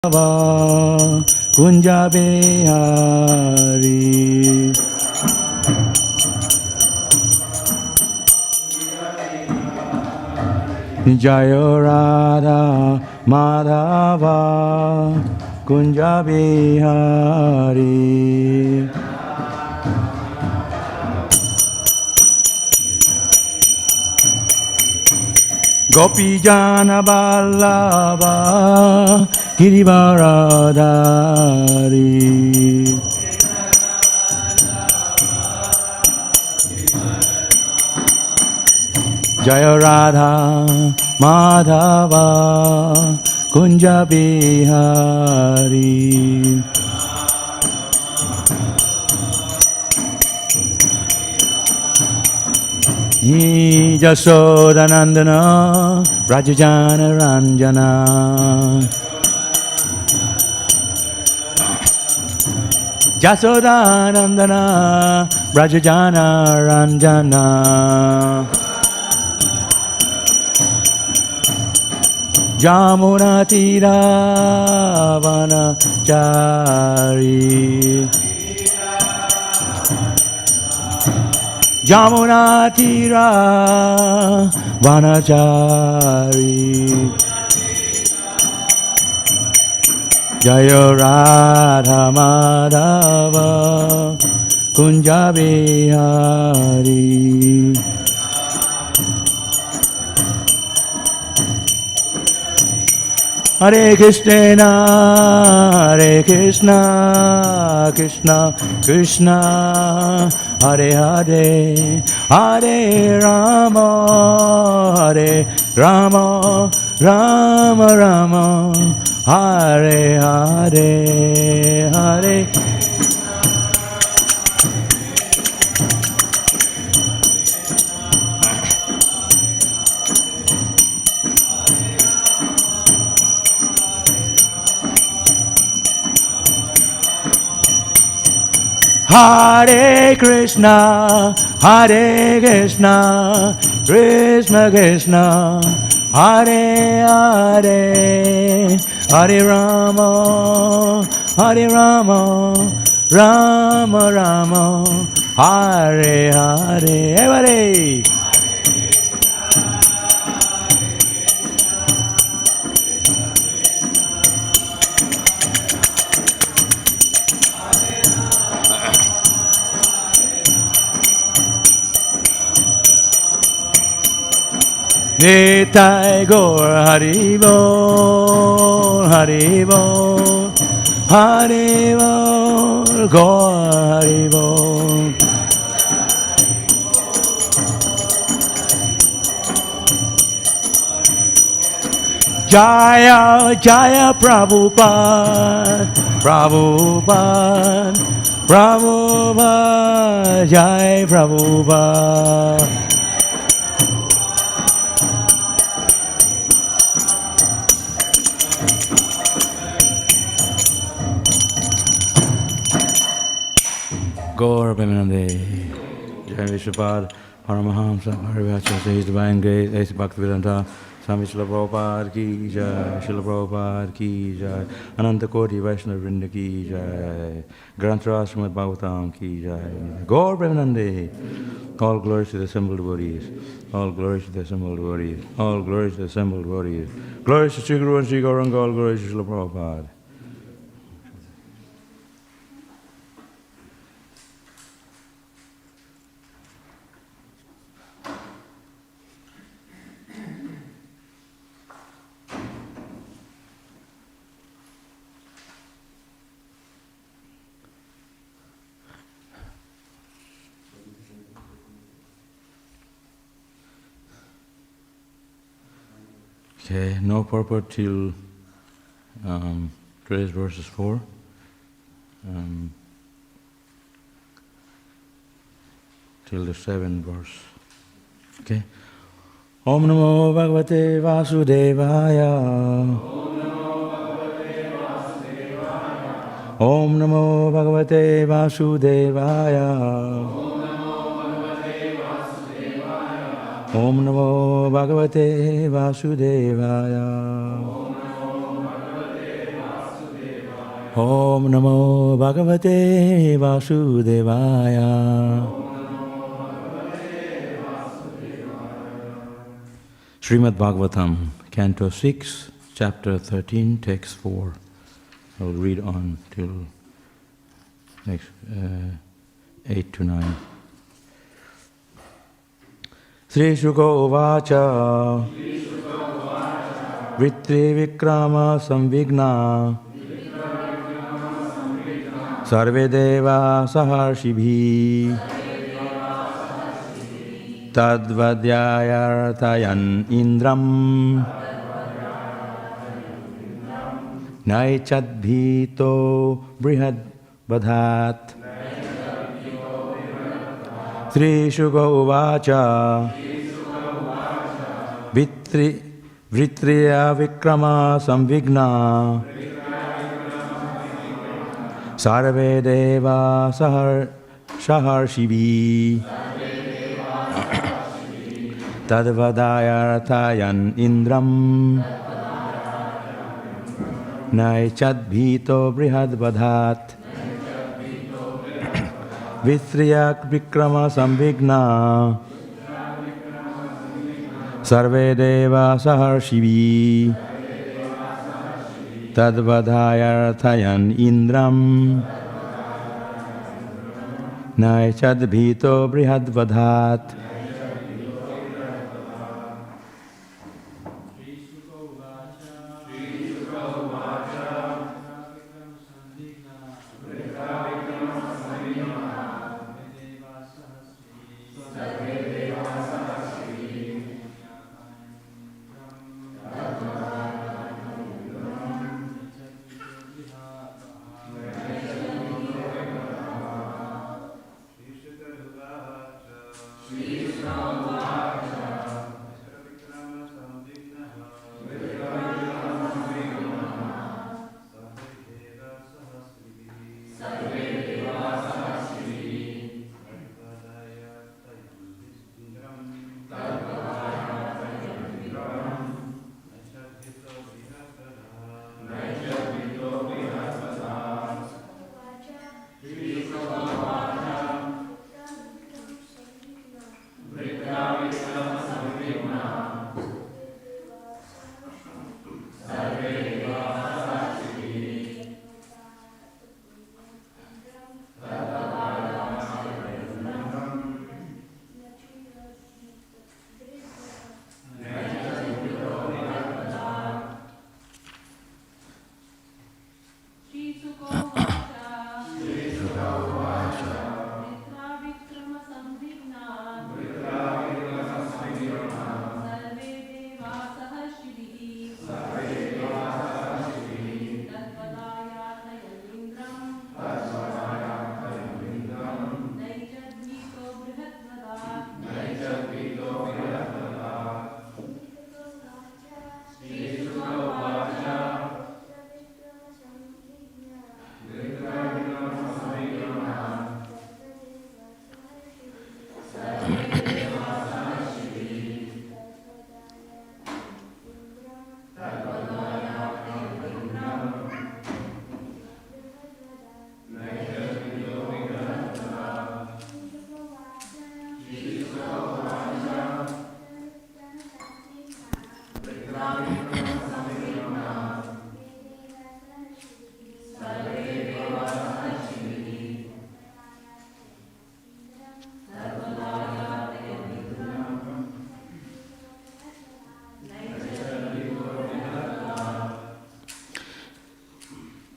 Kunja Bihari. Jaya Radha Madhava Kunja Bihari. Gopi Jana Vallabha Girivaradhari. Jaya Radha Madhava Kunja Bihari. Jasodanandana Rajajana Ranjana. Jasodanandana Rajajana Ranjana. Jamuna Tira Vanachari. Jamuna Tira Vanachari. Jaya Radha Madhava Kunja Bihari. Hare Krishna, Hare Krishna, Krishna Krishna, Hare Hare, Hare Rama, Hare Rama, Rama Rama, Hare Hare, Hare. Hare Krishna, Hare Krishna, Krishna Krishna, Hare Hare, Hare Rama, Hare Rama, Rama Rama, Hare Hare. Everybody. Nitai Gaur Haribol, Haribol, Haribol, Gaur Haribol. Jaya, Jaya Prabhupada, Prabhupada, Prabhupada, Jai Prabhupada. Gaur Premanande, Jai Vishwapad, Paramahamsa, Harivacha, His Divine Grace, Ace Bhaktivedanta, Swami Śrīmad Bhāgavatam ki jai, Śrīmad Prabhupada ki jai, Ananta Koti Vaishnava Vrinda ki jai, Granthara Śrīmad Bhāgavatam ki jai. Gaur Premanande, all glories to the assembled devotees, all glories to the assembled devotees, all glories to the assembled devotees, glories to Sri Guru and Sri Gauranga, all glories to Śrīla Prabhupada. Okay, no purport till today's verses 4. Till the 7th verse. Okay. Om Namo Bhagavate Vasudevaya. Om Namo Bhagavate Vasudevaya. Om Namo Bhagavate Vasudevaya. Om Namo Bhagavate Vasudevaya. Śrīmad Bhāgavatam, Canto 6, Chapter 13, Text 4. I will read on till next 8 to 9. Sri Shuka Uvacha Vritti Vikrama Samvigna Sarve Deva Saharshibhi Tadvadyayartayan Indram Naichadbhito Brihad Badhat. Sri Shuka Uvacha Vritriya Vikrama Samvigna Sarve Deva Saharshibhi Tadvadayartayan Indram Naichadbhito Brihad Badhat. Vitriya Vikrama Samvigna Sarve Deva Saharshibhi Tadvadayartayan Indram Naichadbhito Brihad Badhat.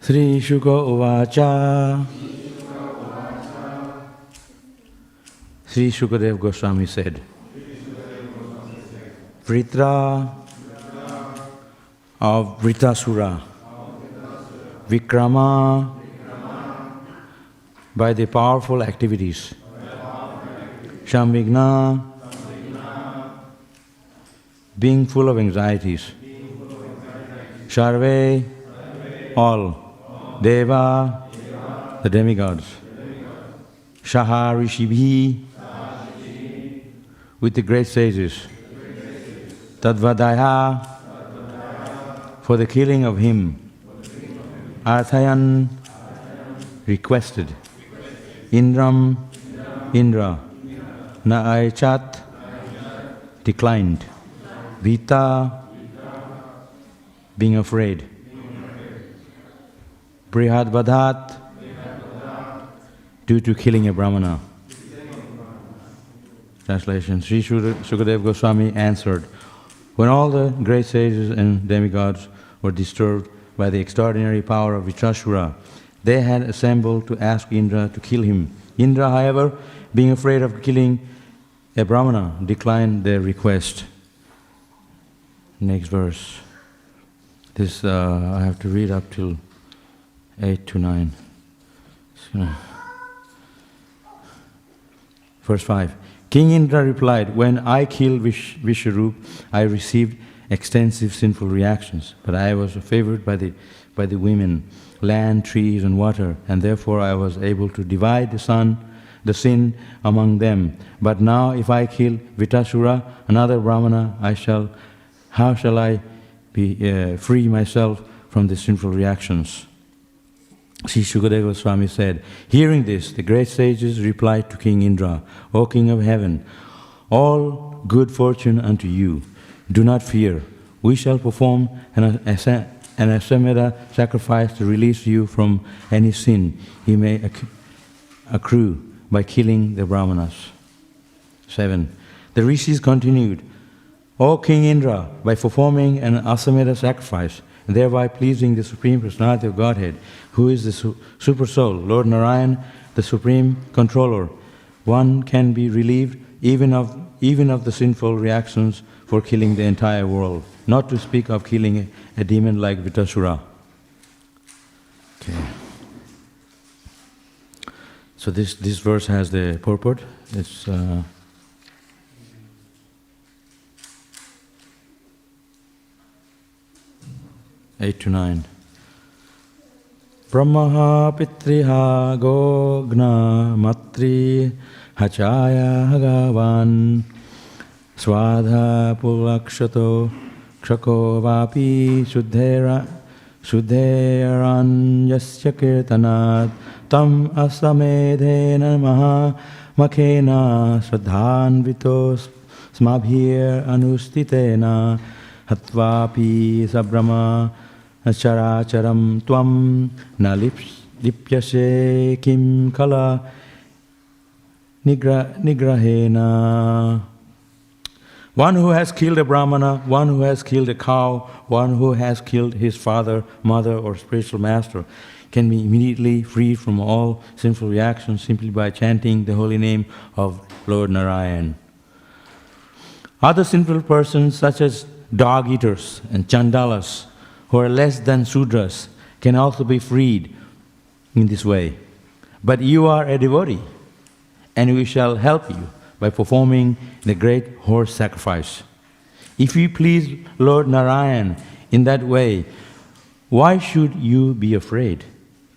Sri Shuka Uvacha. Sri Shukadev Goswami said, Vritra of Vritasura, Vikrama by the powerful activities, Samvigna being full of anxieties, Sarve all, Deva the demigods, Saharishibhi with the great sages, Tadvadaya for the killing of him, Arthayan requested. Indram Indra. Naayachat declined. Vita being afraid. Brihadvadhat due to killing a Brahmana. Translation. Sri Sukadeva Goswami answered, when all the great sages and demigods were disturbed by the extraordinary power of Vitrasura, they had assembled to ask Indra to kill him. Indra, however, being afraid of killing a Brahmana, declined their request. Next verse. This I have to read up till 8 to 9. Verse 5. King Indra replied, when I killed Vishwarup, I received extensive sinful reactions, but I was favored by the women, land, trees, and water, and therefore I was able to divide the sin among them. But now if I kill Vitasura, another Brahmana, how shall I be free myself from the sinful reactions? Sri Sukadeva Swami said, hearing this, the great sages replied to King Indra, O King of Heaven, all good fortune unto you. Do not fear. We shall perform an Aswamedha sacrifice to release you from any sin he may accrue by killing the Brahmanas. 7. The rishis continued, O King Indra, by performing an Aswamedha sacrifice, and thereby pleasing the Supreme Personality of Godhead, who is the Super Soul, Lord Narayan, the Supreme Controller, one can be relieved even of the sinful reactions for killing the entire world, not to speak of killing a demon like Vitasura. Okay. So this verse has the purport. It's 8 to 9. Brahmaha pitriha gogna matri hachaya hagavan swadha pulakshato kshako vapi shuddheran yasya kirtanat tam asamedhena maha makhena swadhanvito smabhir anustitena hatvapi sabrama characharam tvam na lipyase kim kala nigrahena. One who has killed a Brahmana, one who has killed a cow, one who has killed his father, mother, or spiritual master can be immediately freed from all sinful reactions simply by chanting the holy name of Lord Narayan. Other sinful persons such as dog-eaters and chandalas, who are less than Sudras, can also be freed in this way. But you are a devotee, and we shall help you by performing the great horse sacrifice. If you please Lord Narayan in that way, why should you be afraid?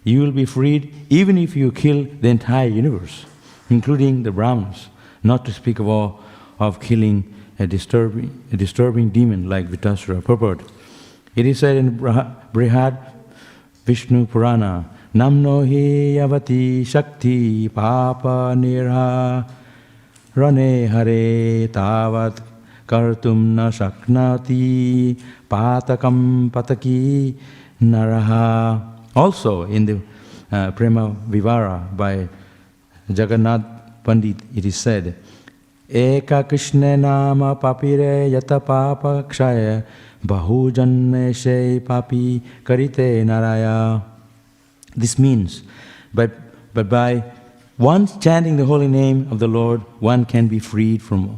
You will be freed even if you kill the entire universe, including the Brahmanas, not to speak of killing a disturbing demon like Vitasura. Purport. It is said in Brihad Vishnu Purana, Namno hi avati shakti papa nirha rane hare tavat kartum na shaknati patakam pataki naraha. Also in the Prema Vivara by Jagannath Pandit, it is said, Eka Krishna nama papire yata papa kshaya bahu janme she papi karite naraya. This means, but by once chanting the holy name of the Lord, one can be freed from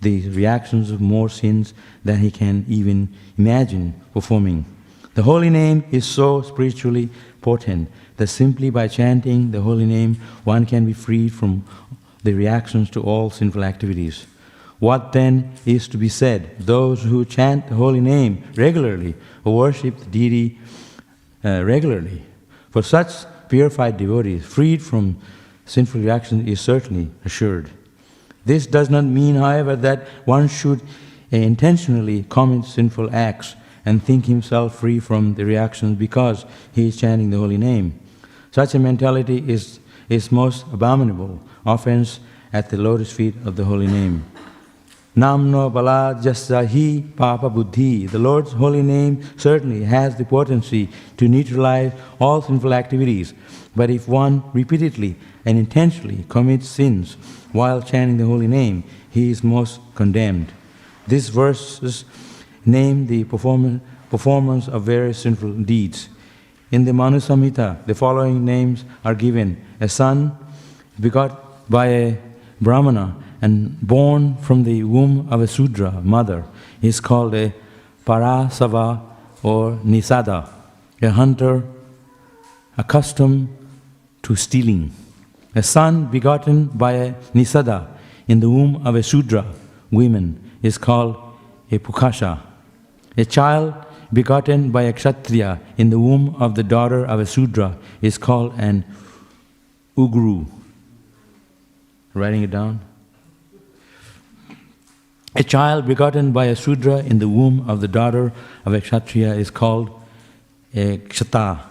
the reactions of more sins than he can even imagine performing. The holy name is so spiritually potent that simply by chanting the holy name, one can be freed from the reactions to all sinful activities. What then is to be said? Those who chant the holy name regularly or worship the deity regularly. For such purified devotees, freed from sinful reactions is certainly assured. This does not mean, however, that one should intentionally commit sinful acts and think himself free from the reactions because he is chanting the holy name. Such a mentality is most abominable offense at the lotus feet of the holy name. Namno bala jasahi papa buddhi. The Lord's holy name certainly has the potency to neutralize all sinful activities. But if one repeatedly and intentionally commits sins while chanting the holy name, he is most condemned. These verses name the performance of various sinful deeds. In the Manu Samhita, the following names are given. A son begot by a Brahmana and born from the womb of a Sudra mother is called a Parasava or Nisada, a hunter accustomed to stealing. A son begotten by a Nisada in the womb of a Sudra woman is called a Pukasha. A child begotten by a Kshatriya in the womb of the daughter of a Sudra is called an Ugru. Writing it down. A child begotten by a Sudra in the womb of the daughter of a Kshatriya is called a Kshata.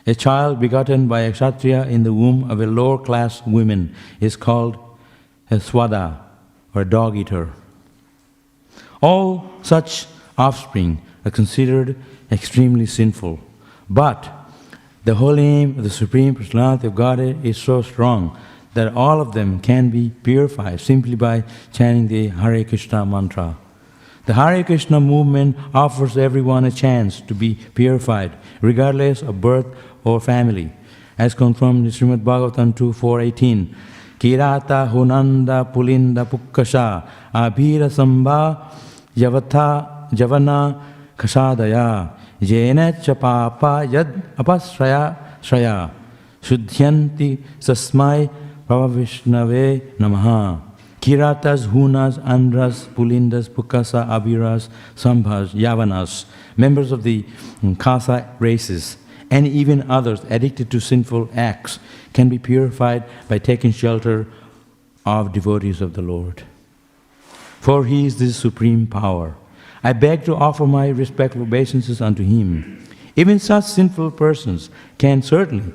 A child begotten by a Kshatriya in the womb of a lower class woman is called a Swada, or a dog eater. All such offspring are considered extremely sinful. But the holy name of the Supreme Personality of Godhead is so strong that all of them can be purified simply by chanting the Hare Krishna mantra. The Hare Krishna movement offers everyone a chance to be purified, regardless of birth or family. As confirmed in Śrīmad Bhāgavatam 2.4.18, Kirata hunanda pulinda pukkasha abhira samba javana kashadaya jena chapapa yad apasraya shraya shuddhyanti sasmai Prabhavishnave namaha. Kiratas, Hunas, Andras, Pulindas, Pukasa, Abhiras, Sambhas, Yavanas, members of the Kasa races, and even others addicted to sinful acts can be purified by taking shelter of devotees of the Lord. For He is the supreme power. I beg to offer my respectful obeisances unto Him. Even such sinful persons can certainly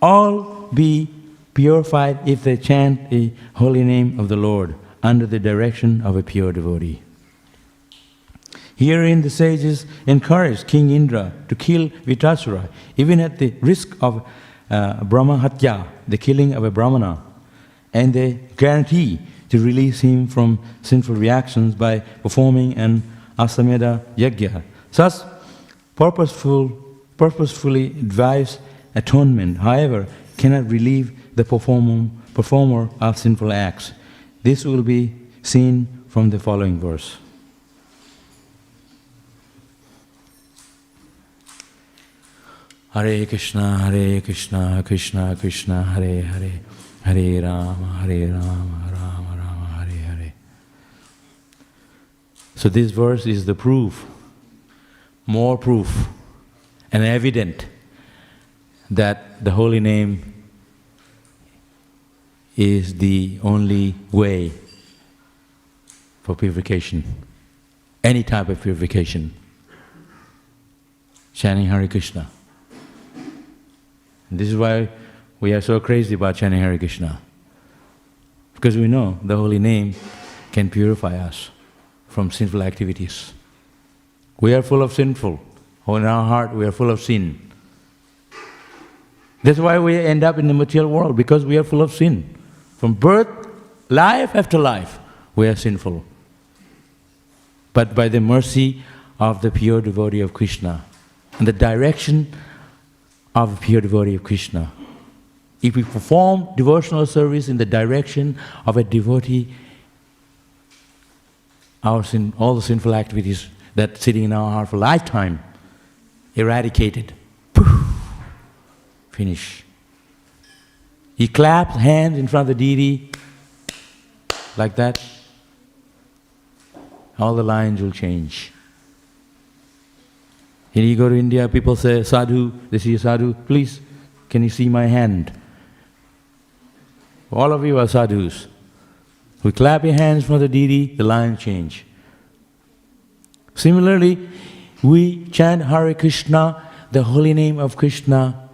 all be purified if they chant the holy name of the Lord under the direction of a pure devotee. Herein the sages encouraged King Indra to kill Vitasura, even at the risk of Brahma Hatya, the killing of a Brahmana, and they guarantee to release him from sinful reactions by performing an Asameda Yajna. Such purposefully advised atonement, however, cannot relieve the performer of sinful acts. This will be seen from the following verse. Hare Krishna, Krishna Krishna, Hare Hare, Hare Rama, Rama Rama, Hare Hare. So this verse is the proof, more proof, and evident that the holy name is the only way for purification, any type of purification. Chanting Hare Krishna. And this is why we are so crazy about chanting Hare Krishna. Because we know the holy name can purify us from sinful activities. We are full of sinful. In our heart we are full of sin. That's why we end up in the material world, because we are full of sin. From birth, life after life, we are sinful. But by the mercy of the pure devotee of Krishna, and the direction of a pure devotee of Krishna, if we perform devotional service in the direction of a devotee, all the sinful activities that sitting in our heart for a lifetime, eradicated. Poof, finish. He claps hands in front of the deity, like that. All the lines will change. When you go to India, people say, sadhu, they see a sadhu, please, can you see my hand? All of you are sadhus. We clap your hands for the deity, the lines change. Similarly, we chant Hare Krishna, the holy name of Krishna,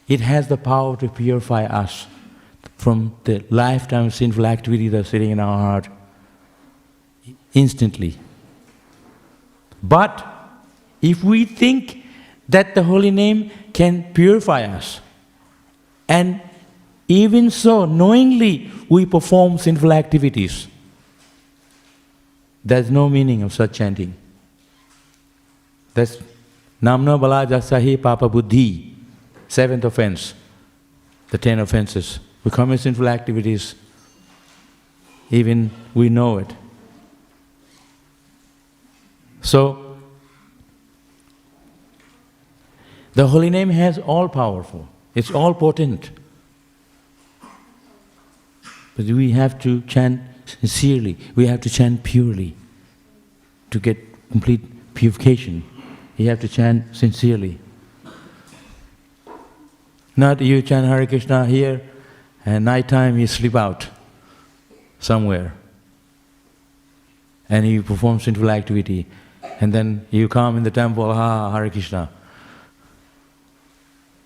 it has the power to purify us from the lifetime of sinful activity that's sitting in our heart instantly. But if we think that the holy name can purify us, and even so, knowingly we perform sinful activities, there's no meaning of such chanting. That's Namna Bala Jasahi Papa Buddhi, 7th offense, the 10 offenses. We commit sinful activities, even we know it. So, the holy name has all powerful, it's all potent. But we have to chant sincerely, we have to chant purely to get complete purification. You have to chant sincerely. Not you chant Hare Krishna here, and night time you sleep out somewhere. And you perform sinful activity. And then you come in the temple, Hare Krishna.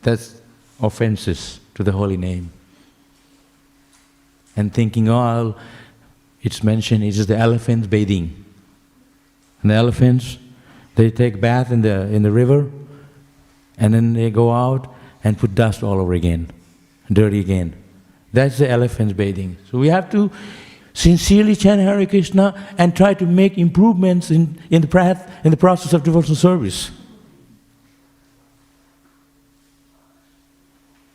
That's offenses to the holy name. And thinking, it's mentioned, it is the elephants bathing. And the elephants, they take bath in the river, and then they go out and put dust all over again, dirty again. That's the elephants bathing. So we have to sincerely chant Hare Krishna and try to make improvements in the process of devotional service.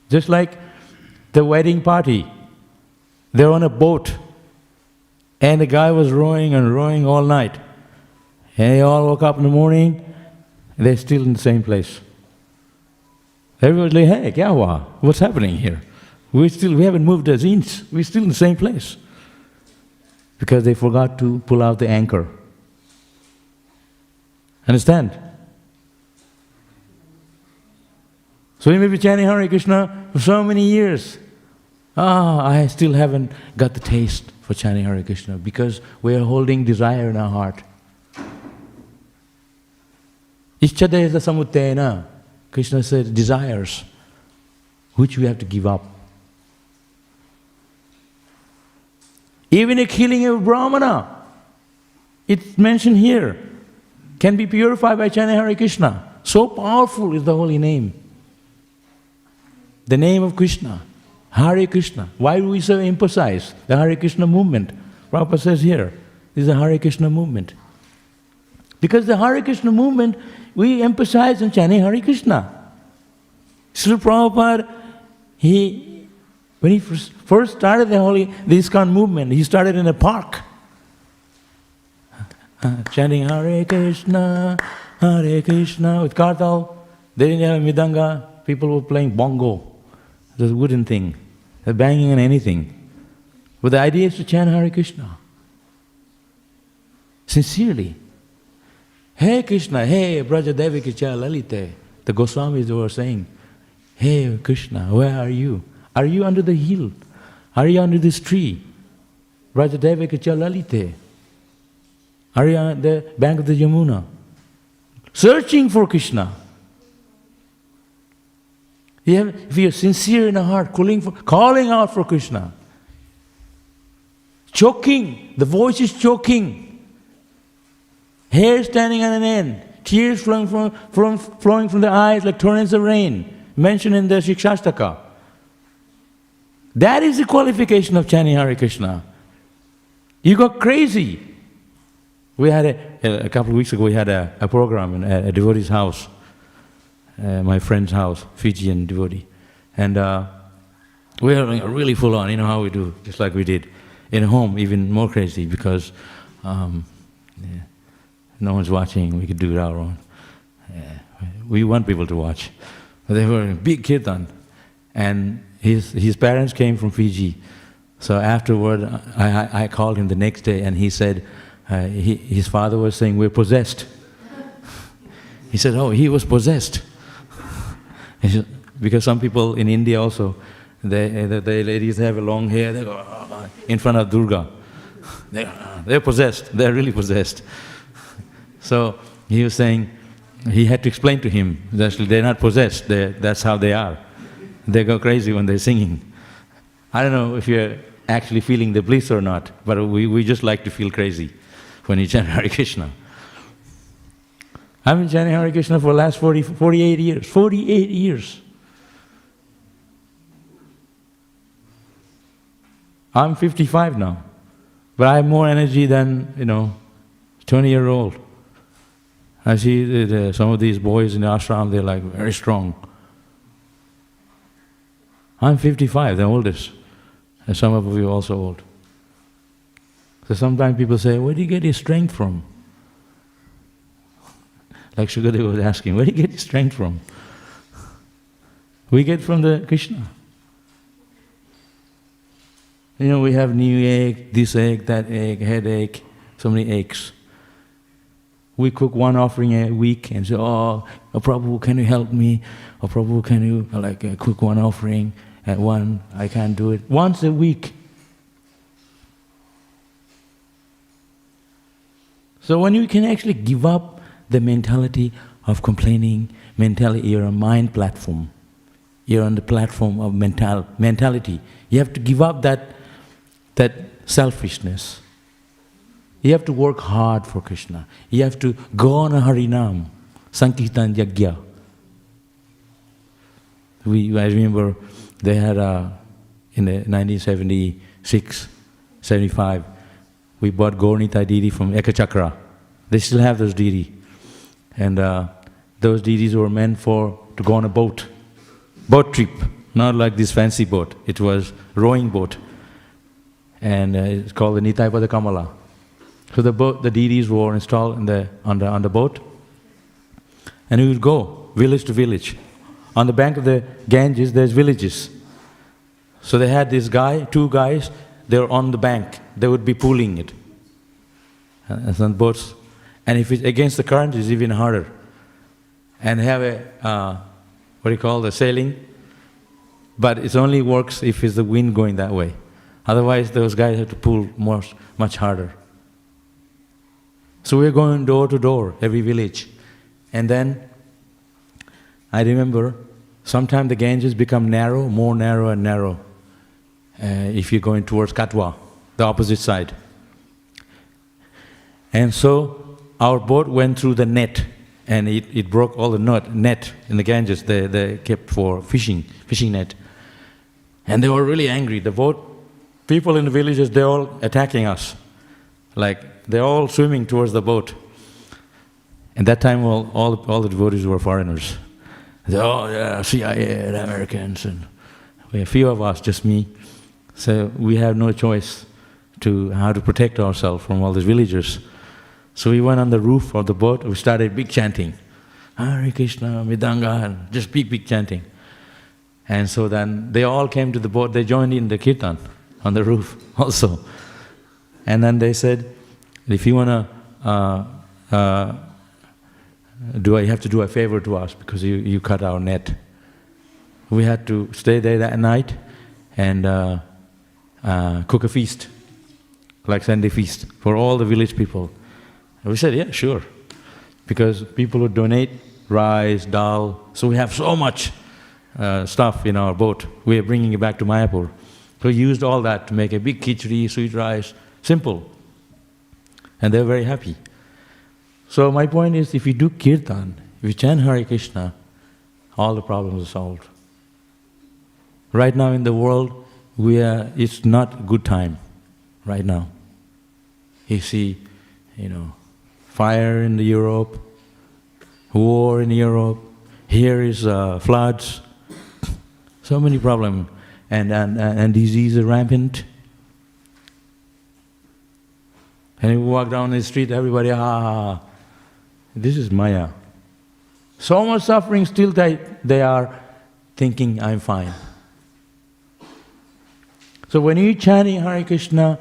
Just like the wedding party. They're on a boat, and the guy was rowing and rowing all night. And they all woke up in the morning, and they're still in the same place. Everybody's like, hey, kya hua? What's happening here? We haven't moved an inch. We're still in the same place. Because they forgot to pull out the anchor. Understand? So we may be chanting Hare Krishna for so many years. I still haven't got the taste for chanting Hare Krishna because we are holding desire in our heart. Ichchadesa samuttena. Krishna said, desires, which we have to give up. Even a killing of a Brahmana, it's mentioned here, can be purified by chanting Hare Krishna. So powerful is the holy name. The name of Krishna, Hare Krishna. Why do we so emphasize the Hare Krishna movement? Prabhupada says here, this is the Hare Krishna movement. Because the Hare Krishna movement, we emphasize on chanting Hare Krishna. Srila Prabhupada, when he first started the ISKCON movement, he started in a park. Chanting Hare Krishna with kartal. They didn't have a midanga, people were playing bongo. It was a wooden thing. They're banging on anything. But the idea is to chant Hare Krishna. Sincerely. Hey Krishna, hey Braja Devaki cha Lalite. The Goswamis were saying, hey Krishna, where are you? Are you under the hill? Are you under this tree? Braja Devaki cha Lalite. Are you on the bank of the Yamuna? Searching for Krishna. If you're sincere in the heart, calling out for Krishna, choking, the voice is choking. Hair standing on an end, tears flowing from the eyes like torrents of rain, mentioned in the Shikshastaka. That is the qualification of chanting Hare Krishna. You go crazy. We had a couple of weeks ago, we had a program in a devotee's house, my friend's house, Fijian devotee. And we were really full on, you know how we do, just like we did. In home, even more crazy because no one's watching, we could do it our own. We want people to watch. But they were a big kirtan. And his parents came from Fiji. So afterward, I called him the next day and he said, his father was saying, we're possessed. He said, oh, he was possessed. Because some people in India also, the ladies have a long hair, they go in front of Durga. They're possessed, they're really possessed. So he was saying, he had to explain to him that they're not possessed, that's how they are. They go crazy when they're singing. I don't know if you're actually feeling the bliss or not, but we just like to feel crazy when you chant Hare Krishna. I've been chanting Hare Krishna for the last 48 years. 48 years. I'm 55 now, but I have more energy than, 20-year-old. I see some of these boys in the ashram, they're like very strong. I'm 55, the oldest, and some of you are also old. So sometimes people say, where do you get your strength from? Like Shukadeva was asking, where do you get your strength from? We get from the Krishna. We have knee ache, this ache, that ache, headache, so many aches. We cook one offering a week and say, Prabhu, can you help me? Or Prabhu, can you cook one offering at one? I can't do it. Once a week. So when you can actually give up the mentality of complaining, you're a mind platform. You're on the platform of mentality. You have to give up that selfishness. You have to work hard for Krishna. You have to go on a Harinam, Sankirtan Yajna. I remember they had in the 1976, 75, we bought Gaurnita Didi from Ekachakra. They still have those Didi. And those Didis were meant to go on a boat trip, not like this fancy boat. It was rowing boat. And it's called the Nitai Pada Kamala. So the Didis were installed on the boat. And we would go village to village. On the bank of the Ganges, there's villages. So they had two guys, they were on the bank. They would be pulling it. And some boats. And if it's against the current, it's even harder. And have the sailing. But it only works if it's the wind going that way. Otherwise, those guys have to pull much harder. So we're going door to door, every village. And then, I remember, sometimes the Ganges become narrow, more narrow and narrow. If you're going towards Katwa, the opposite side. And so, our boat went through the net, and it broke all the net in the Ganges they kept for fishing net. And they were really angry. People in the villages, they're all attacking us. They're all swimming towards the boat. And that time, all the devotees were foreigners. They said, CIA, the Americans, and a few of us, just me. So we have no choice how to protect ourselves from all these villagers. So we went on the roof of the boat, we started big chanting. Hare Krishna, Midanga, just big chanting. And so then they all came to the boat, they joined in the kirtan on the roof also. And then they said, if you want to, you have to do a favor to us because you cut our net. We had to stay there that night and cook a feast, like Sunday feast, for all the village people. And we said, yeah, sure. Because people would donate rice, dal, so we have so much stuff in our boat. We are bringing it back to Mayapur. So we used all that to make a big khichdi, sweet rice, simple. And they're very happy. So my point is, if you do kirtan, if you chant Hare Krishna, all the problems are solved. Right now in the world, it's not a good time, right now. You see, fire in Europe, war in Europe, here is floods, so many problems, and disease is rampant. And you walk down the street, everybody, this is Maya. So much suffering, still they are thinking, I'm fine. So when you're chanting Hare Krishna,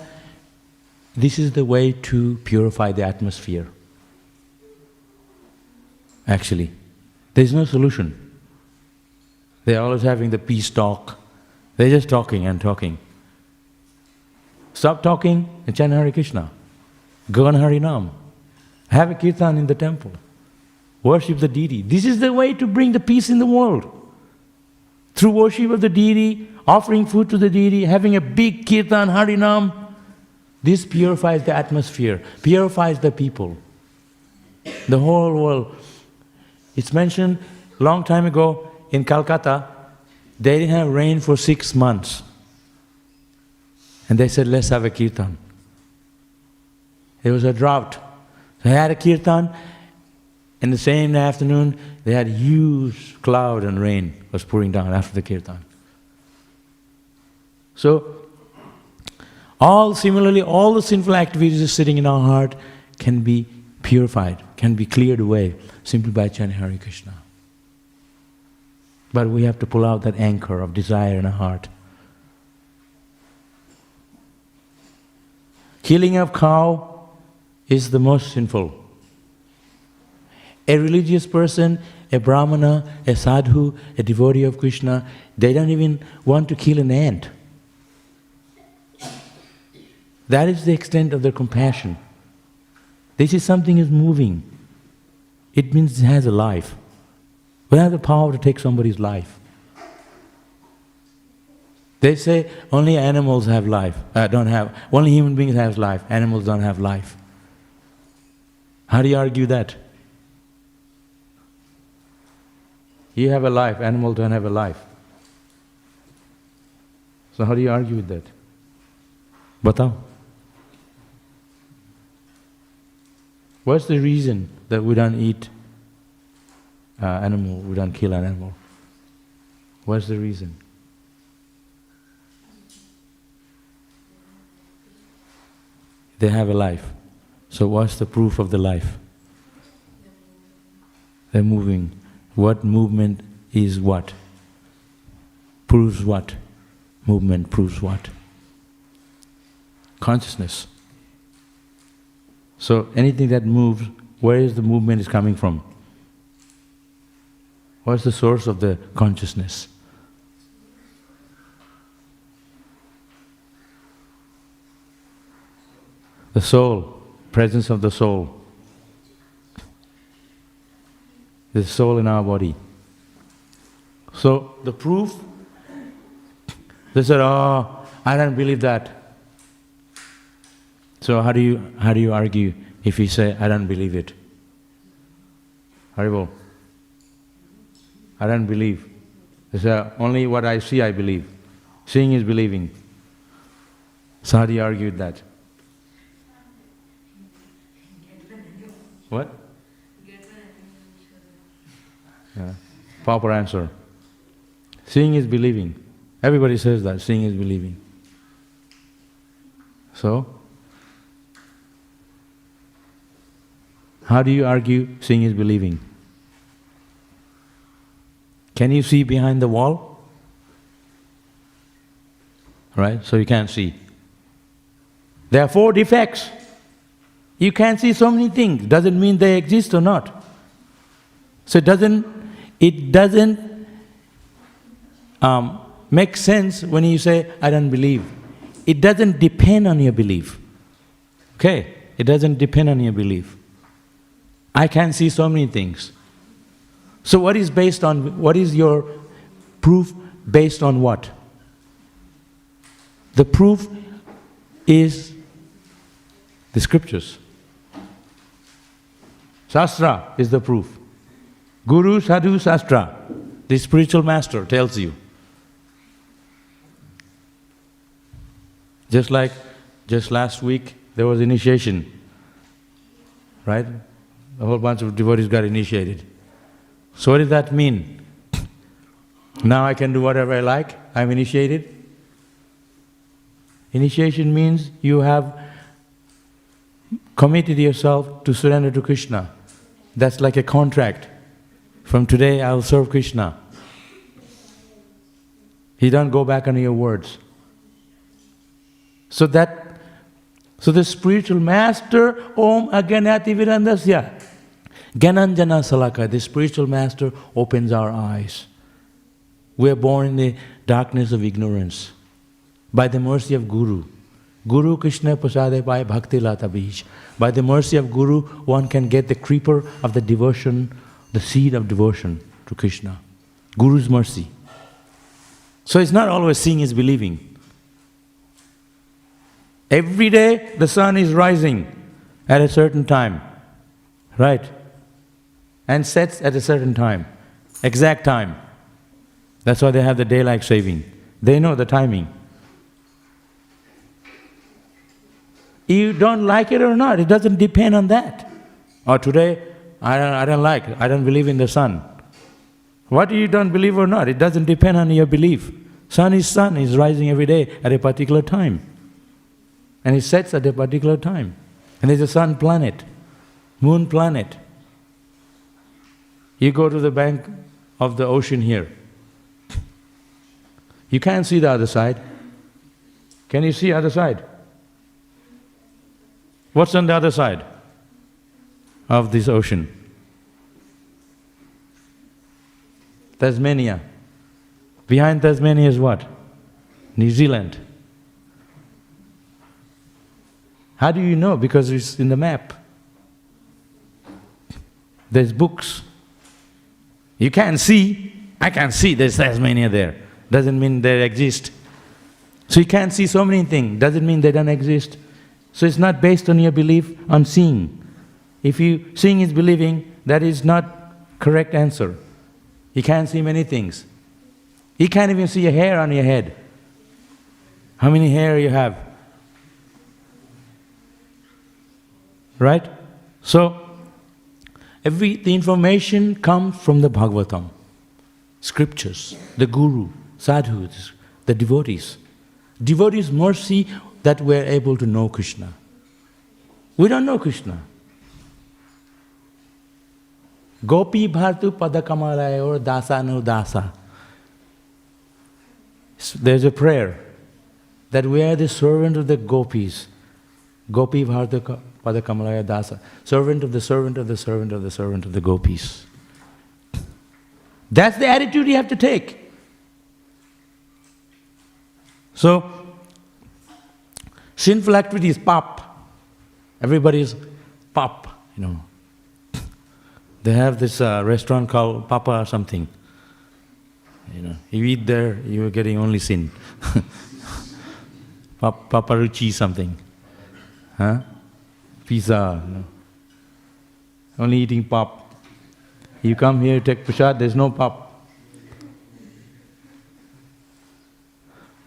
this is the way to purify the atmosphere. Actually, there's no solution. They're always having the peace talk. They're just talking and talking. Stop talking and chant Hare Krishna. Go on Harinam. Have a kirtan in the temple. Worship the deity. This is the way to bring the peace in the world. Through worship of the deity, offering food to the deity, having a big kirtan, harinam, this purifies the atmosphere, purifies the people. The whole world. It's mentioned long time ago in Calcutta, they didn't have rain for 6 months. And they said, let's have a kirtan. There was a drought. They had a kirtan. In the same afternoon, they had huge cloud and rain was pouring down after the kirtan. So, similarly, all the sinful activities sitting in our heart can be purified, can be cleared away simply by chanting Hare Krishna. But we have to pull out that anchor of desire in our heart. Killing of cow is the most sinful. A religious person, a brahmana, a sadhu, a devotee of Krishna, they don't even want to kill an ant. That is the extent of their compassion. They see something is moving. It means it has a life. We have the power to take somebody's life. They say only animals have life, only human beings have life, animals don't have life. How do you argue that? You have a life, animals don't have a life. So how do you argue with that? Batao. What's the reason that we don't eat animal, we don't kill an animal? What's the reason? They have a life. So what's the proof of the life? They're moving. What movement is what? Proves what? Movement proves what? Consciousness. So anything that moves, where is the movement is coming from? What's the source of the consciousness? The soul, presence of the soul. The soul in our body. So the proof, they said, oh, I don't believe that. So how do you argue if you say, I don't believe it? Haribol. I don't believe. They say, only what I see I believe. Seeing is believing. So how do you argue with that? What? Yeah. Proper answer. Seeing is believing. Everybody says that, seeing is believing. So, how do you argue seeing is believing? Can you see behind the wall? Right? So you can't see. There are 4 defects. You can't see so many things. Doesn't mean they exist or not. So it doesn't make sense when you say, I don't believe. It doesn't depend on your belief. Okay? It doesn't depend on your belief. I can see so many things. So what is your proof based on what? The proof is the scriptures. Shastra is the proof. Guru, Sadhu, Shastra, the spiritual master tells you. Just last week there was initiation, right? A whole bunch of devotees got initiated. So what does that mean? Now I can do whatever I like, I'm initiated? Initiation means you have committed yourself to surrender to Krishna. That's like a contract. From today I'll serve Krishna. You don't go back on your words. So the spiritual master, Om Aganati Virandasya, Gyananjana Salaka, the spiritual master opens our eyes. We are born in the darkness of ignorance. By the mercy of Guru. Guru Krishna Prasade Pai Bhakti Lata Bij. By the mercy of Guru, one can get the creeper of the devotion the seed of devotion to Krishna. Guru's mercy. So it's not always seeing is believing. Every day the sun is rising at a certain time, right? And sets at a certain time, exact time. That's why they have the daylight saving. They know the timing. You don't like it or not, it doesn't depend on that. Or today, I don't like it, I don't believe in the sun. What you don't believe or not, it doesn't depend on your belief. Sun is rising every day at a particular time. And it sets at a particular time. And there's a sun planet, moon planet. You go to the bank of the ocean here. You can't see the other side. Can you see the other side? What's on the other side of this ocean? Tasmania. Behind Tasmania is what? New Zealand. How do you know? Because it's in the map. There's books. You can't see, I can't see there's Tasmania there. Doesn't mean they exist. So you can't see so many things, doesn't mean they don't exist. So it's not based on your belief on seeing. If seeing is believing, that is not correct answer. You can't see many things. You can't even see a hair on your head. How many hair you have? Right? So, the information comes from the Bhagavatam, scriptures, the Guru, sadhus, the devotees. Devotees' mercy that we're able to know Krishna. We don't know Krishna. Gopi bhartu padakamalaya dasa no dasa. There's a prayer that we are the servant of the gopis. Gopi bhartu padakamalaya dasa. Servant of the servant of the servant of the servant of the gopis. That's the attitude you have to take. So, sinful activity is pop. Everybody is pop, you know. They have this restaurant called Papa or something. You know, you eat there, you are getting only sin. Papa Ruchi something. Huh? Pizza, you know. Only eating pop. You come here, take prasad, there's no pop.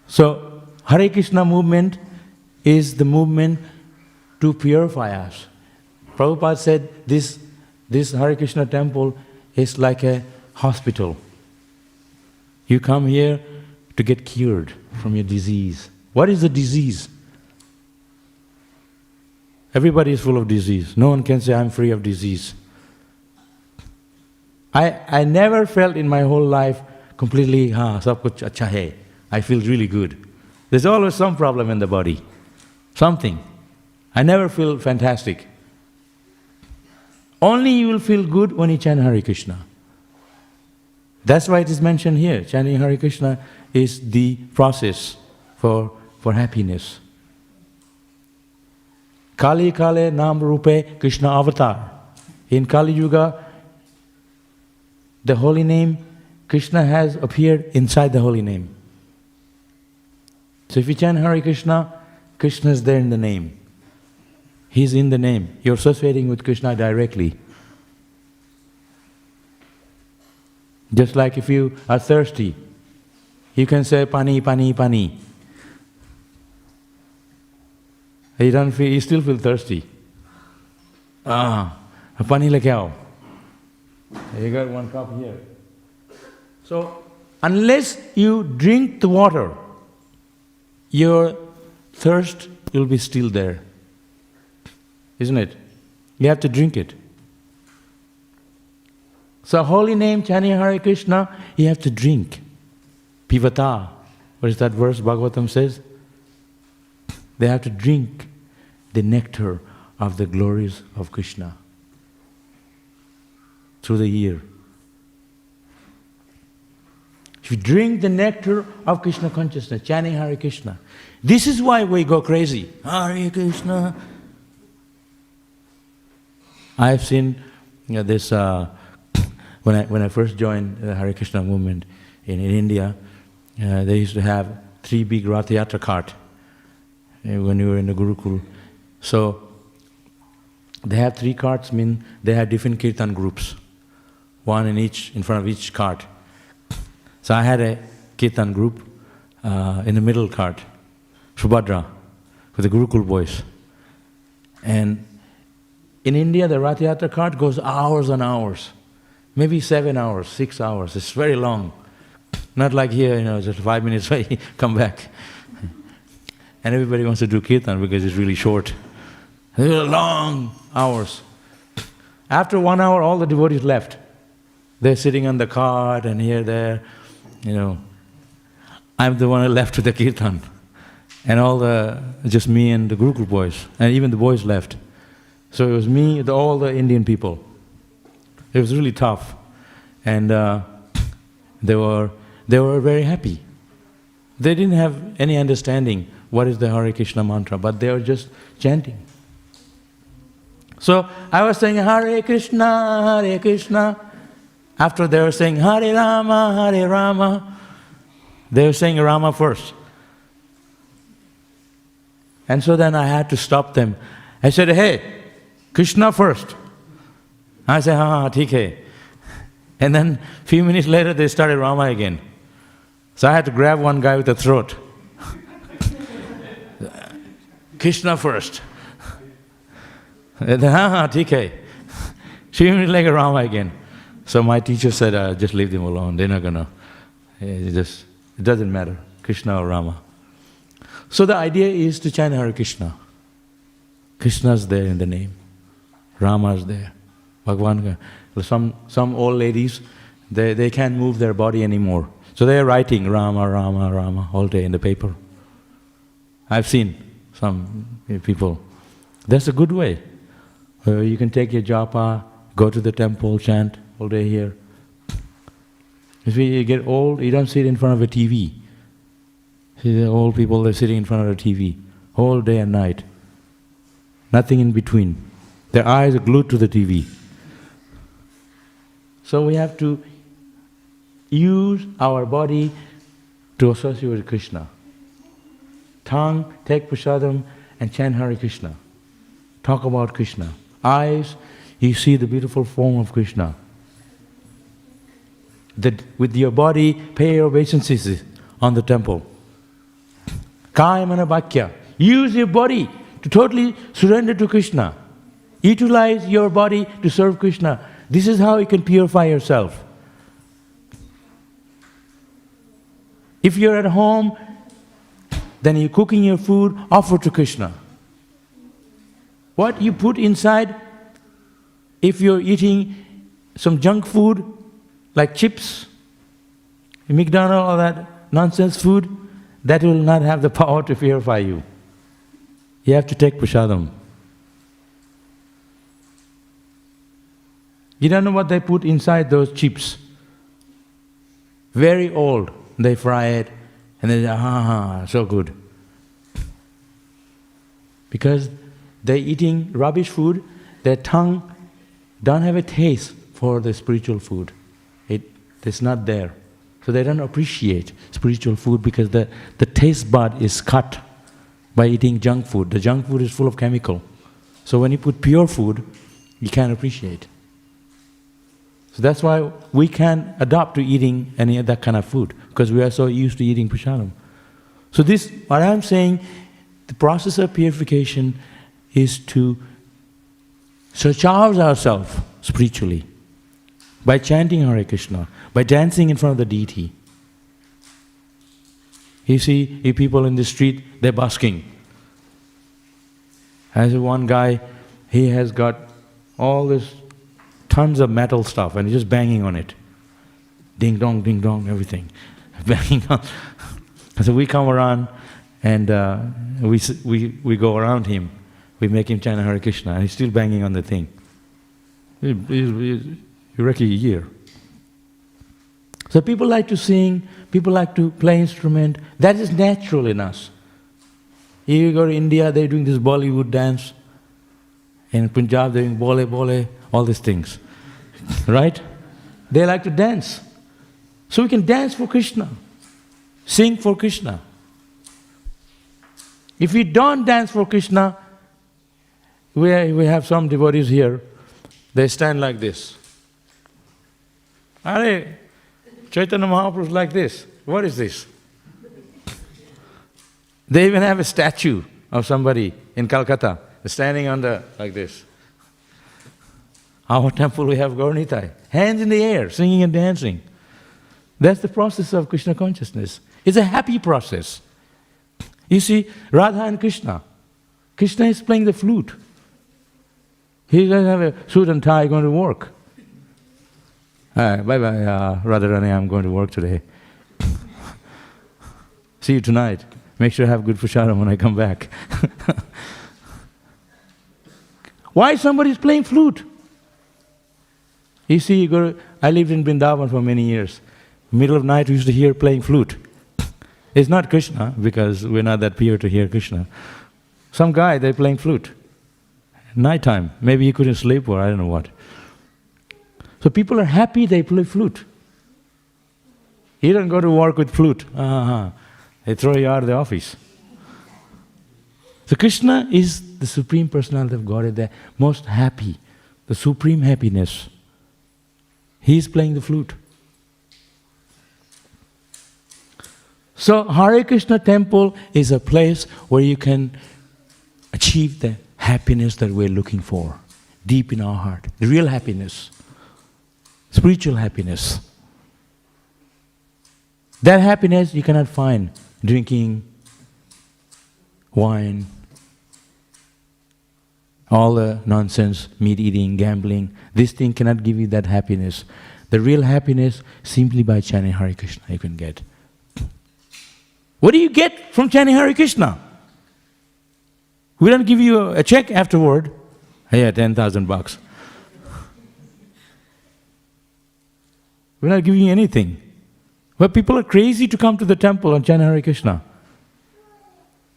So, Hare Krishna movement is the movement to purify us. Prabhupada said this Hare Krishna temple is like a hospital. You come here to get cured from your disease. What is the disease? Everybody is full of disease. No one can say, I'm free of disease. I never felt in my whole life completely, sab kuch acha hai. I feel really good. There's always some problem in the body. Something. I never feel fantastic. Only you will feel good when you chant Hare Krishna. That's why it is mentioned here. Chanting Hare Krishna is the process for happiness. Kali Kale Nam Rupe Krishna Avatar. In Kali Yuga, the holy name Krishna has appeared inside the holy name. So if you chant Hare Krishna, Krishna is there in the name. He's in the name. You're associating with Krishna directly. Just like if you are thirsty, you can say pani, pani, pani. You still feel thirsty. Pani le kya ho? You got one cup here. So, unless you drink the water, your thirst will be still there. Isn't it? You have to drink it. So holy name, chanting Hare Krishna, you have to drink. Pivata. What is that verse Bhagavatam says? They have to drink the nectar of the glories of Krishna through the year. If you drink the nectar of Krishna consciousness, chanting Hare Krishna, this is why we go crazy. Hare Krishna. I have seen this When I first joined the Hare Krishna movement in India, they used to have 3 big Rath Yatra cart when we were in the Gurukul. So they have 3 carts, mean they have different kirtan groups, one in front of each cart. So I had a kirtan group in the middle cart, Subhadra, with the Gurukul boys. And in India, the Rath Yatra cart goes hours and hours, maybe 7 hours, 6 hours. It's very long. Not like here, just 5 minutes away, come back. And everybody wants to do kirtan because it's really short. They're long hours. After 1 hour, all the devotees left. They're sitting on the cart and here, there, I'm the one left with the kirtan. And just me and the Gurukul boys, and even the boys left. So it was me, all the Indian people. It was really tough. And they were very happy. They didn't have any understanding what is the Hare Krishna mantra, but they were just chanting. So I was saying Hare Krishna, Hare Krishna. After they were saying Hare Rama, Hare Rama, they were saying Rama first. And so then I had to stop them. I said, hey, Krishna first. I said, theek hai. And then a few minutes later they started Rama again. So I had to grab one guy with the throat. Krishna first. And then, theek hai. Few minutes later Rama again. So my teacher said, just leave them alone. They're not gonna. It doesn't matter, Krishna or Rama. So the idea is to chant Hare Krishna. Krishna's there in the name. Rama's there. Bhagavan. Some old ladies, they can't move their body anymore. So they're writing Rama, Rama, Rama all day in the paper. I've seen some people. That's a good way. You can take your japa, go to the temple, chant all day here. If you get old, you don't sit in front of a TV. See the old people, they're sitting in front of a TV all day and night. Nothing in between. Their eyes are glued to the TV. So we have to use our body to associate with Krishna. Tongue, take prasadam and chant Hare Krishna. Talk about Krishna. Eyes, you see the beautiful form of Krishna. With your body, pay your obeisances on the temple. Kaya mana bhakya. Use your body to totally surrender to Krishna. Utilize your body to serve Krishna. This is how you can purify yourself. If you're at home, then you're cooking your food, offer to Krishna. What you put inside, if you're eating some junk food, like chips, McDonald's, all that nonsense food, that will not have the power to purify you. You have to take prasadam. You don't know what they put inside those chips. Very old. They fry it and they say, so good. Because they're eating rubbish food, their tongue don't have a taste for the spiritual food. It's not there. So they don't appreciate spiritual food because the taste bud is cut by eating junk food. The junk food is full of chemical. So when you put pure food, you can't appreciate. So that's why we can't adopt to eating any of that kind of food, because we are so used to eating prasadam. So this, what I'm saying, the process of purification is to surcharge ourselves spiritually by chanting Hare Krishna, by dancing in front of the deity. You see, if people in the street, they're busking. As one guy, he has got all this tons of metal stuff and he's just banging on it. Ding dong, everything. Banging on. So we come around and we go around him. We make him chant Hare Krishna and he's still banging on the thing. You reckon a year. So people like to sing, people like to play instrument. That is natural in us. You go to India, they're doing this Bollywood dance. In Punjab, they're doing bole, all these things. Right? They like to dance. So we can dance for Krishna, sing for Krishna. If we don't dance for Krishna, we have some devotees here, they stand like this. Hare, Chaitanya Mahaprabhu is like this. What is this? They even have a statue of somebody in Calcutta standing like this. Our temple we have Gauranitai, hands in the air, singing and dancing. That's the process of Krishna consciousness. It's a happy process. You see, Radha and Krishna. Krishna is playing the flute. He doesn't have a suit and tie going to work. Bye-bye, Radharani, I'm going to work today. See you tonight. Make sure I have good prasadam when I come back. Why somebody is playing flute? You see, I lived in Vrindavan for many years. Middle of night we used to hear playing flute. It's not Krishna, because we're not that pure to hear Krishna. Some guy, they're playing flute. Nighttime, maybe he couldn't sleep or I don't know what. So people are happy they play flute. You don't go to work with flute. They throw you out of the office. So Krishna is the Supreme Personality of Godhead, the most happy, the supreme happiness. He is playing the flute. So Hare Krishna temple is a place where you can achieve the happiness that we're looking for, deep in our heart, the real happiness, spiritual happiness. That happiness you cannot find drinking wine, all the nonsense, meat eating, gambling. This thing cannot give you that happiness. The real happiness, simply by chanting Hare Krishna, you can get. What do you get from chanting Hare Krishna? We don't give you a check afterward. Hey, $10,000. We're not giving you anything. But people are crazy to come to the temple and chant Hare Krishna.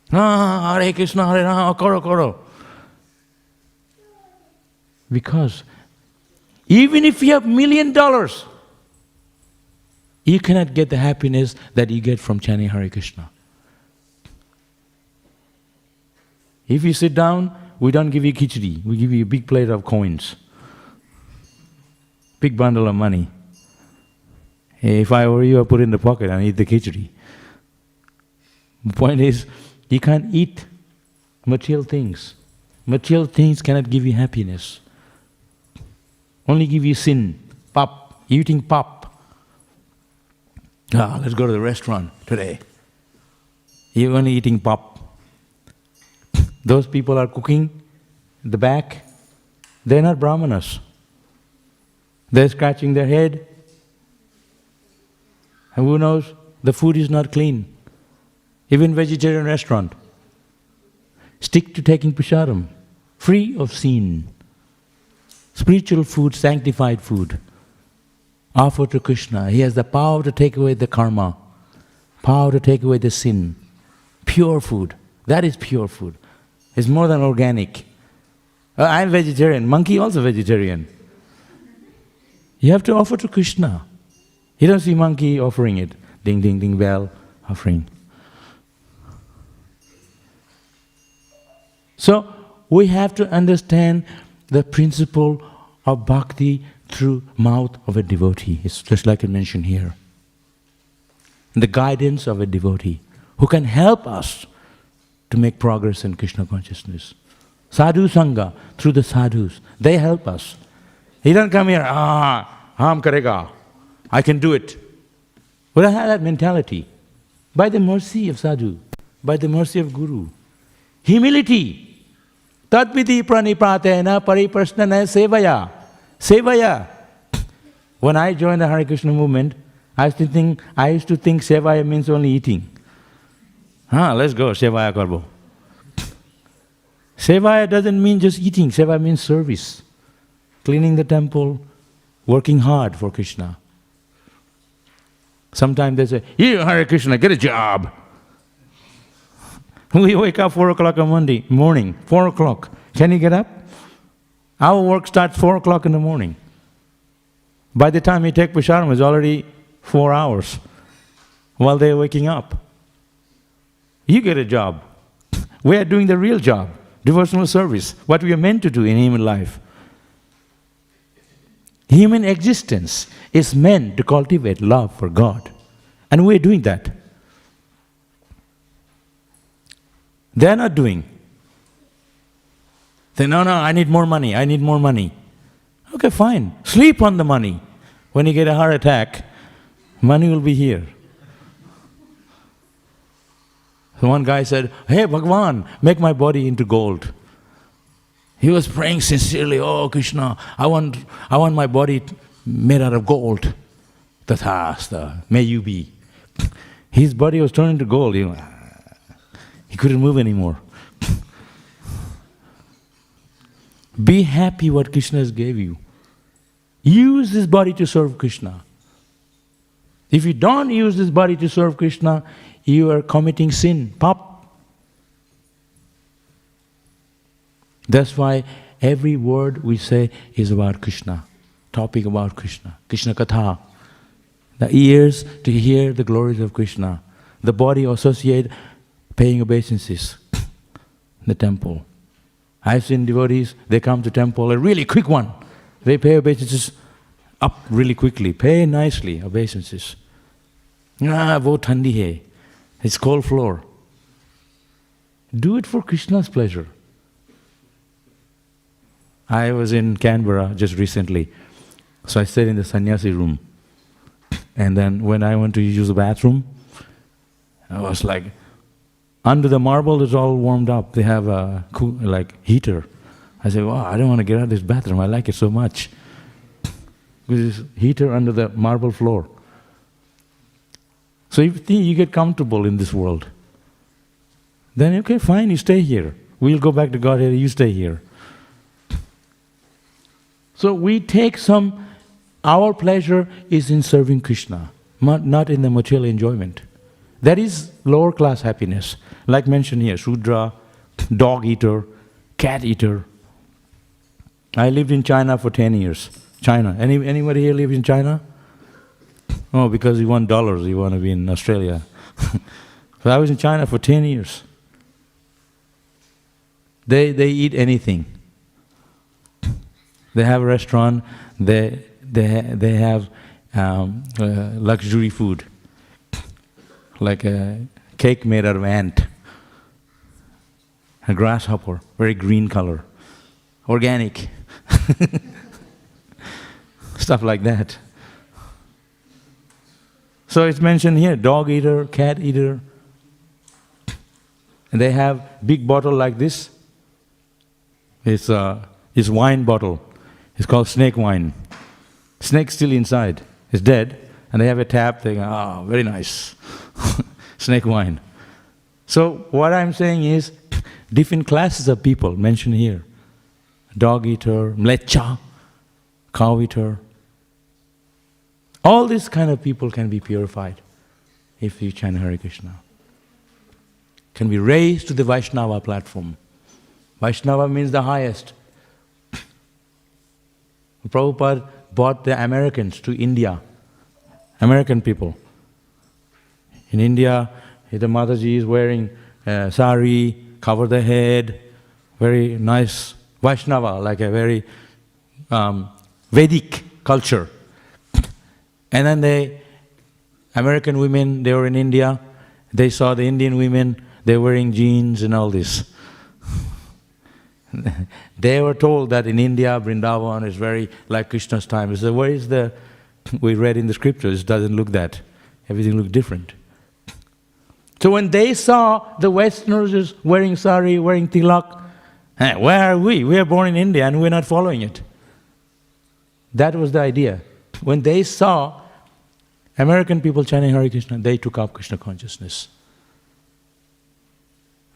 Hare Krishna, Hare Rama, Karo Karo. Because even if you have $1 million, you cannot get the happiness that you get from chanting Hare Krishna. If you sit down, we don't give you khichdi, we give you a big plate of coins. Big bundle of money. If I were you, I'd put it in the pocket and eat the khichdi. The point is, you can't eat material things. Material things cannot give you happiness. Only give you sin, pop, eating pop. Let's go to the restaurant today. You're only eating pop. Those people are cooking at the back. They're not brahmanas. They're scratching their head. And who knows, the food is not clean. Even vegetarian restaurant. Stick to taking prasadam, free of sin. Spiritual food, sanctified food. Offer to Krishna. He has the power to take away the karma, power to take away the sin. Pure food. That is pure food. It's more than organic. I'm vegetarian. Monkey also vegetarian. You have to offer to Krishna. You don't see monkey offering it. Ding, ding, ding, bell, offering. So we have to understand the principle of bhakti through mouth of a devotee. It's just like I mentioned here. The guidance of a devotee who can help us to make progress in Krishna consciousness. Sadhu Sangha, through the sadhus, they help us. He doesn't come here, ham karega, I can do it. We don't have that mentality. By the mercy of sadhu, by the mercy of guru. Humility. Tadviti pranipratena pariprasnana sevaya. Sevaya. When I joined the Hare Krishna movement, I used to think sevaya means only eating. Let's go, sevaya karbo. Sevaya doesn't mean just eating, sevaya means service. Cleaning the temple, working hard for Krishna. Sometimes they say, "Here, Hare Krishna, get a job." We wake up 4 o'clock on Monday morning, 4 o'clock. Can you get up? Our work starts 4 o'clock in the morning. By the time you take Prasharam, it's already 4 hours while they're waking up. You get a job. We are doing the real job, devotional service, what we are meant to do in human life. Human existence is meant to cultivate love for God. And we're doing that. They're not doing. They say, no, I need more money, I need more money. Okay, fine. Sleep on the money. When you get a heart attack, money will be here. So one guy said, hey, Bhagavan, make my body into gold. He was praying sincerely, oh Krishna, I want my body made out of gold. Tathasta, may you be. His body was turned into gold. He couldn't move anymore. Be happy what Krishna has gave you. Use this body to serve Krishna. If you don't use this body to serve Krishna, you are committing sin, pap. That's why every word we say is about Krishna, topic about Krishna, Krishna Katha. The ears to hear the glories of Krishna. The body associate paying obeisances in the temple. I've seen devotees, they come to temple, a really quick one. They pay obeisances up really quickly, pay nicely obeisances. Wo thandi hai. It's cold floor. Do it for Krishna's pleasure. I was in Canberra just recently, so I stayed in the sannyasi room. And then when I went to use the bathroom, I was like, under the marble is all warmed up. They have a heater. I said, wow, I don't want to get out of this bathroom. I like it so much. Because there's heater under the marble floor. So if you get comfortable in this world, then okay, fine, you stay here. We'll go back to Godhead, you stay here. So we take our pleasure is in serving Krishna, not in the material enjoyment. That is lower class happiness. Like mentioned here, Shudra, dog eater, cat eater. I lived in China for 10 years. China. Anybody here live in China? Oh, because you want dollars, you want to be in Australia. So I was in China for 10 years. They eat anything. They have a restaurant, they have luxury food, like a cake made out of ant, a grasshopper, very green color, organic, stuff like that. So it's mentioned here, dog eater, cat eater, and they have big bottle like this. It's wine bottle. It's called snake wine. Snake's still inside. It's dead. And they have a tap. They go, very nice. Snake wine. So what I'm saying is, different classes of people mentioned here. Dog eater, mlecha, cow eater. All these kind of people can be purified if you chant Hare Krishna. Can be raised to the Vaishnava platform. Vaishnava means the highest. Prabhupada brought the Americans to India, American people. In India, the Mataji is wearing sari, cover the head, very nice Vaishnava, like a very Vedic culture. And then American women, they were in India, they saw the Indian women, they were wearing jeans and all this. They were told that in India, Vrindavan is very like Krishna's time. They said, where is we read in the scriptures, it doesn't look that. Everything looked different. So when they saw the Westerners wearing sari, wearing tilak, where are we? We are born in India and we're not following it. That was the idea. When they saw American people chanting Hare Krishna, they took up Krishna consciousness.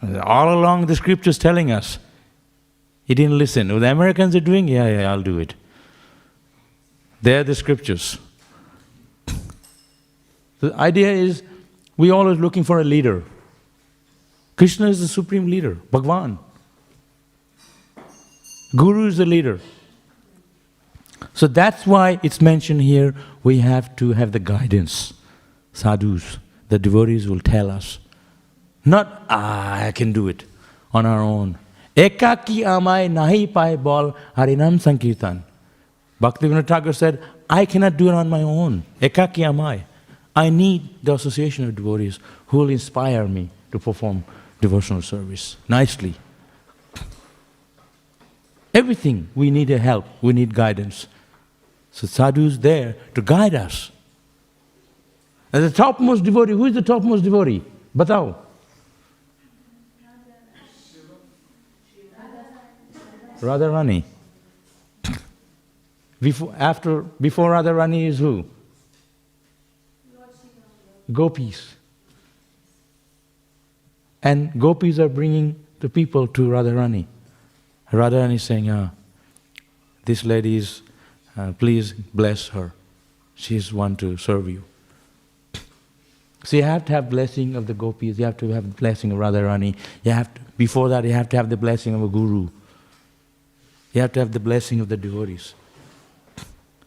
And all along the scriptures telling us, he didn't listen. What the Americans are doing, yeah, I'll do it. They're the scriptures. The idea is, we're always looking for a leader. Krishna is the supreme leader, Bhagavan. Guru is the leader. So that's why it's mentioned here, we have to have the guidance. Sadhus, the devotees will tell us. Not, I can do it on our own. Ekaki amai nahi pai bol harinam sankirtan. Bhaktivedanta Thakur said, I cannot do it on my own. Ekaki amai. I need the association of devotees who will inspire me to perform devotional service nicely. Everything, we need a help, we need guidance. So sadhu is there to guide us. And the topmost devotee, who is the topmost devotee? Batao. Radharani. Before Radharani is who? Gopis. And gopis are bringing the people to Radharani. Radharani is saying, this lady is, please bless her. She is one to serve you. So you have to have blessing of the gopis, you have to have the blessing of Radharani. Before that you have to have the blessing of a guru. You have to have the blessing of the devotees.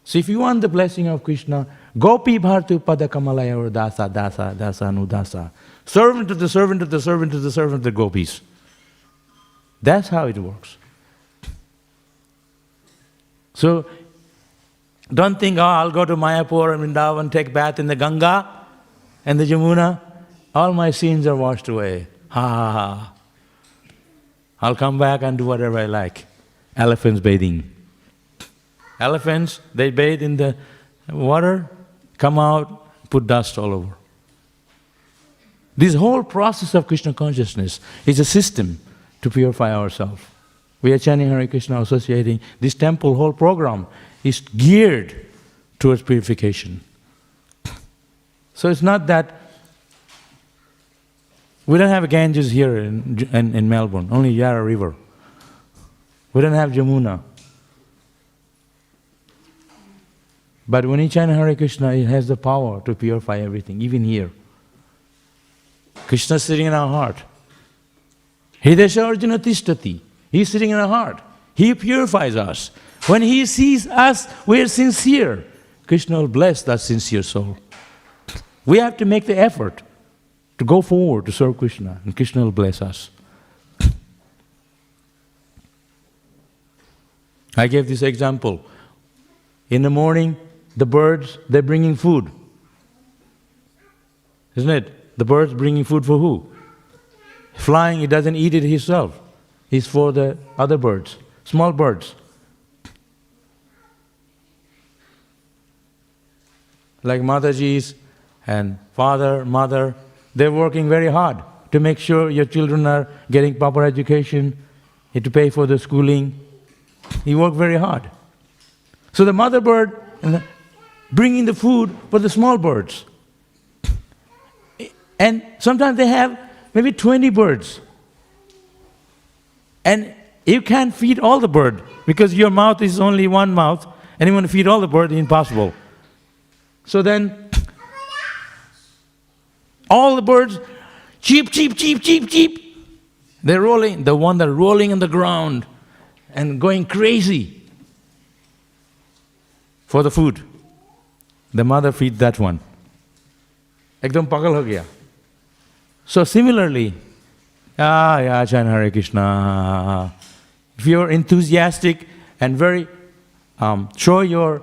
So if you want the blessing of Krishna, Gopi Bhartu Pada Kamalaya or Dasa, Dasa, Dasa, Anudasa. Servant of the servant of the servant of the servant of the gopis. That's how it works. So, don't think, I'll go to Mayapur and Vrindavan, take bath in the Ganga and the Jamuna. All my sins are washed away. Ha ha ha. I'll come back and do whatever I like. Elephants bathing. Elephants, they bathe in the water, come out, put dust all over. This whole process of Krishna consciousness is a system to purify ourselves. We are chanting Hare Krishna, associating. This temple whole program is geared towards purification. So it's not that we don't have a Ganges here in Melbourne, only Yarra River. We don't have Jamuna. But when you chant Hare Krishna, it has the power to purify everything, even here. Krishna is sitting in our heart. Hridesha Arjuna Tishtati. He is sitting in our heart. He purifies us. When He sees us, we are sincere. Krishna will bless that sincere soul. We have to make the effort to go forward to serve Krishna, and Krishna will bless us. I gave this example. In the morning, the birds, they're bringing food. Isn't it? The bird's bringing food for who? Flying, he doesn't eat it himself. It's for the other birds, small birds. Like Mataji's and father, mother, they're working very hard to make sure your children are getting proper education, to pay for the schooling. He worked very hard. So the mother bird bringing the food for the small birds. And sometimes they have maybe 20 birds. And you can't feed all the bird because your mouth is only one mouth and you want to feed all the bird, it's impossible. So then, all the birds, cheep, cheep, cheep, cheep, cheep. They're rolling, the one that's rolling on the ground and going crazy for the food. The mother feeds that one. Ekdam pagal ho gaya. So similarly, chant Hare Krishna. If you're enthusiastic and very, show your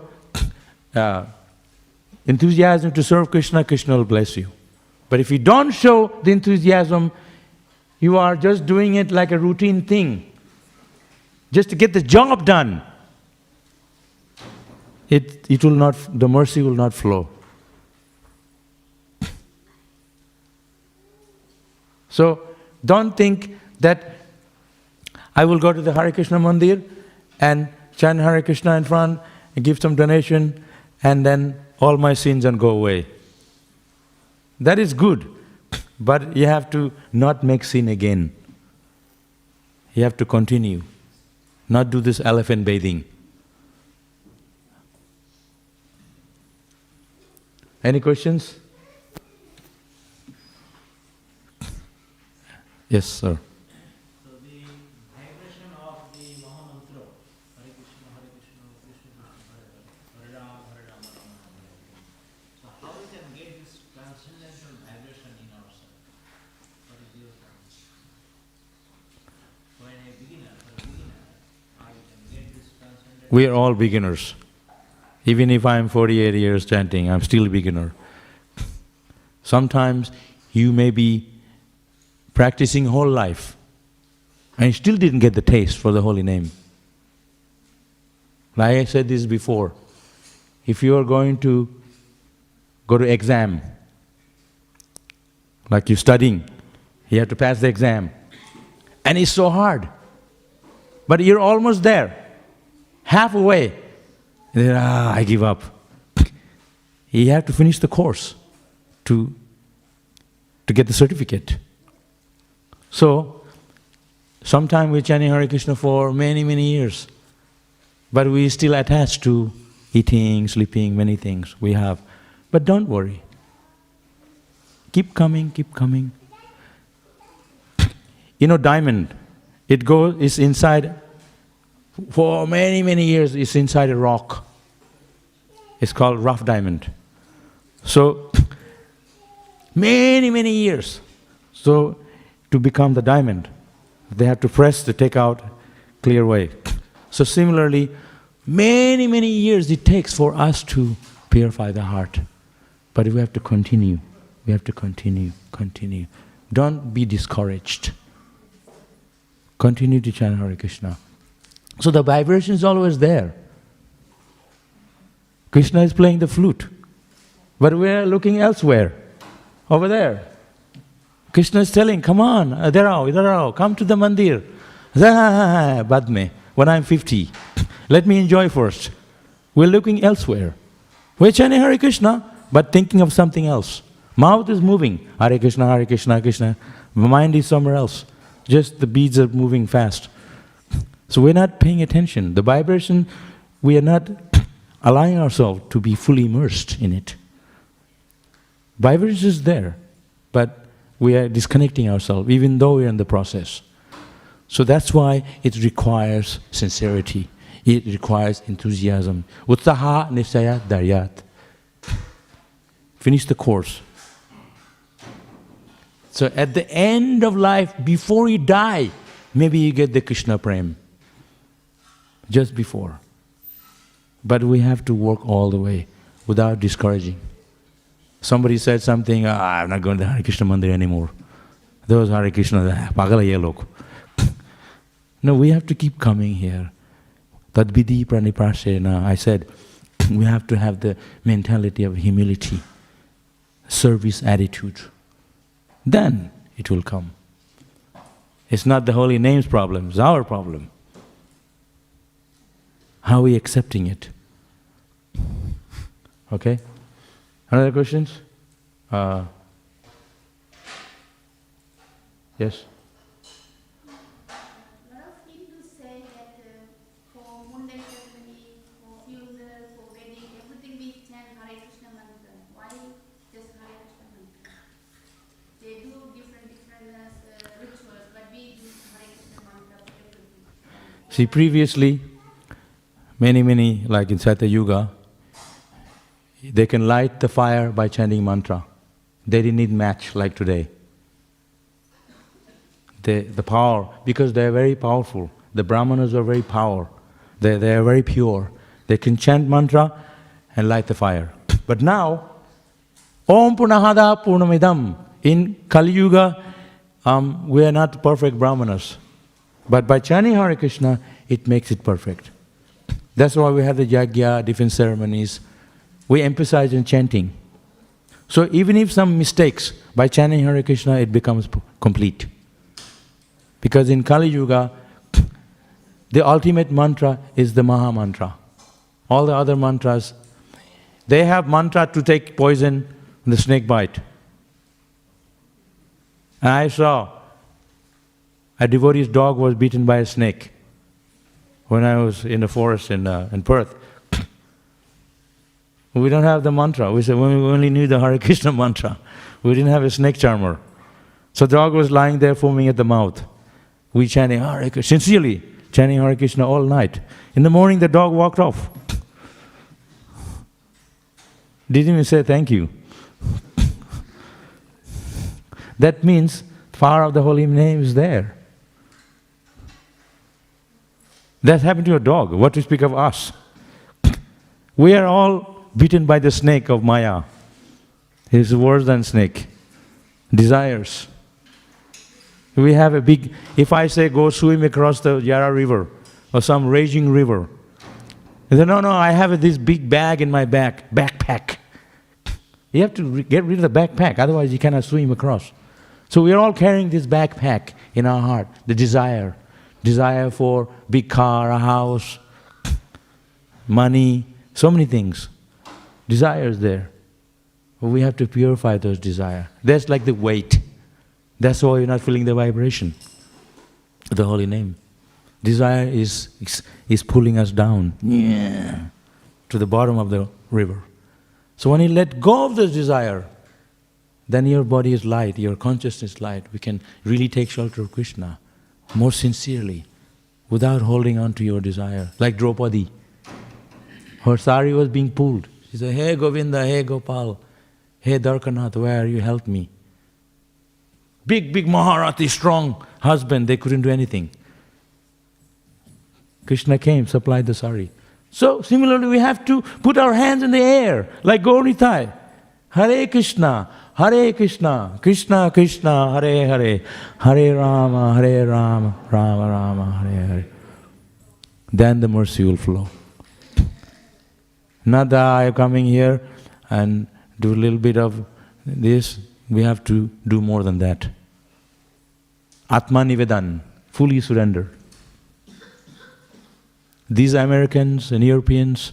enthusiasm to serve Krishna, Krishna will bless you. But if you don't show the enthusiasm, you are just doing it like a routine thing, just to get the job done. It will not, the mercy will not flow. So don't think that I will go to the Hare Krishna Mandir and chant Hare Krishna in front and give some donation and then all my sins and go away. That is good, but you have to not make sin again. You have to continue, not do this elephant bathing. Any questions? Yes, sir. So the vibration of the Mahamantra, Hare Krishna, Krishna, Krishna, Hare. We are all beginners. Even if I am 48 years chanting, I'm still a beginner. Sometimes you may be practicing whole life and you still didn't get the taste for the holy name. Like I said this before, if you are going to go to exam, like you're studying, you have to pass the exam, and it's so hard, but you're almost there, halfway, and then, I give up. You have to finish the course to get the certificate. So, sometimes we're chanting Hare Krishna for many, many years, but we still attached to eating, sleeping, many things we have. But don't worry. Keep coming, keep coming. You know, diamond, it's inside, for many, many years, it's inside a rock. It's called rough diamond. So, many, many years. So, to become the diamond, they have to press to take out clear way. So similarly, many, many years it takes for us to purify the heart. But we have to continue. We have to continue, continue. Don't be discouraged. Continue to chant Hare Krishna. So the vibration is always there. Krishna is playing the flute, but we are looking elsewhere, over there. Krishna is telling, come on, idhar aao, come to the mandir. Bad mein, when I'm 50, let me enjoy first. We're looking elsewhere. We're chanting Hare Krishna, but thinking of something else. Mouth is moving, Hare Krishna, Hare Krishna, Krishna. Mind is somewhere else. Just the beads are moving fast. So we're not paying attention. The vibration, we are not allowing ourselves to be fully immersed in it. Vibration is there, but we are disconnecting ourselves, even though we're in the process. So that's why it requires sincerity. It requires enthusiasm. Utsaha nisaya daryat. Finish the course. So at the end of life, before you die, maybe you get the Krishna Prem. Just before. But we have to work all the way without discouraging. Somebody said something, I'm not going to the Hare Krishna Mandir anymore. Those Hare Krishna, pagala ye log. No, we have to keep coming here. Tadvidi pranipasena, I said, we have to have the mentality of humility, service attitude. Then it will come. It's not the holy name's problem, it's our problem. How are we accepting it? Okay? Another questions? Yes? A lot of Hindus say that for Mundai ceremony, for funeral, for wedding, everything we chant Hare Krishna mantra. Why just Hare Krishna mantra? They do different rituals, but we do Hare Krishna mantra for everything. See, previously, many, like in Satya Yuga, they can light the fire by chanting mantra. They didn't need match like today. The power, because they are very powerful. The Brahmanas are very powerful. They are very pure. They can chant mantra and light the fire. But now, Om Purnahada Purnamidam. In Kali Yuga, we are not perfect Brahmanas. But by chanting Hare Krishna, it makes it perfect. That's why we have the yajna, different ceremonies. We emphasize in chanting. So even if some mistakes, by chanting Hare Krishna, it becomes complete. Because in Kali Yuga, the ultimate mantra is the Maha Mantra. All the other mantras, they have mantra to take poison when the snake bite. And I saw a devotee's dog was beaten by a snake when I was in the forest in Perth. We don't have the mantra. We said we only knew the Hare Krishna mantra. We didn't have a snake charmer. So the dog was lying there foaming at the mouth. We chanting Hare Krishna, sincerely chanting Hare Krishna all night. In the morning the dog walked off. Didn't even say thank you. That means power of the holy name is there. That happened to a dog. What to speak of us? We are all bitten by the snake of Maya. It is worse than snake. Desires. We have a big, if I say go swim across the Yara river or some raging river, they say, no, I have this big bag in my backpack. You have to get rid of the backpack, otherwise you cannot swim across. So we are all carrying this backpack in our heart, the desire. Desire for big car, a house, money, so many things. Desires there. But we have to purify those desires. That's like the weight. That's why you're not feeling the vibration, the holy name. Desire is pulling us down to the bottom of the river. So when you let go of this desire, then your body is light, your consciousness is light. We can really take shelter of Krishna more sincerely, without holding on to your desire. Like Draupadi. Her sari was being pulled. She said, hey Govinda, hey Gopal, hey Dwarkanath, where are you? Help me. Big Maharati, strong husband, they couldn't do anything. Krishna came, supplied the sari. So similarly we have to put our hands in the air, like Gaurnitai. Hare Krishna, Krishna Krishna, Hare Hare, Hare Rama, Rama Rama, Hare Hare. Then the mercy will flow. Not that I am coming here and do a little bit of this. We have to do more than that. Atma Nivedan, fully surrender. These Americans and Europeans,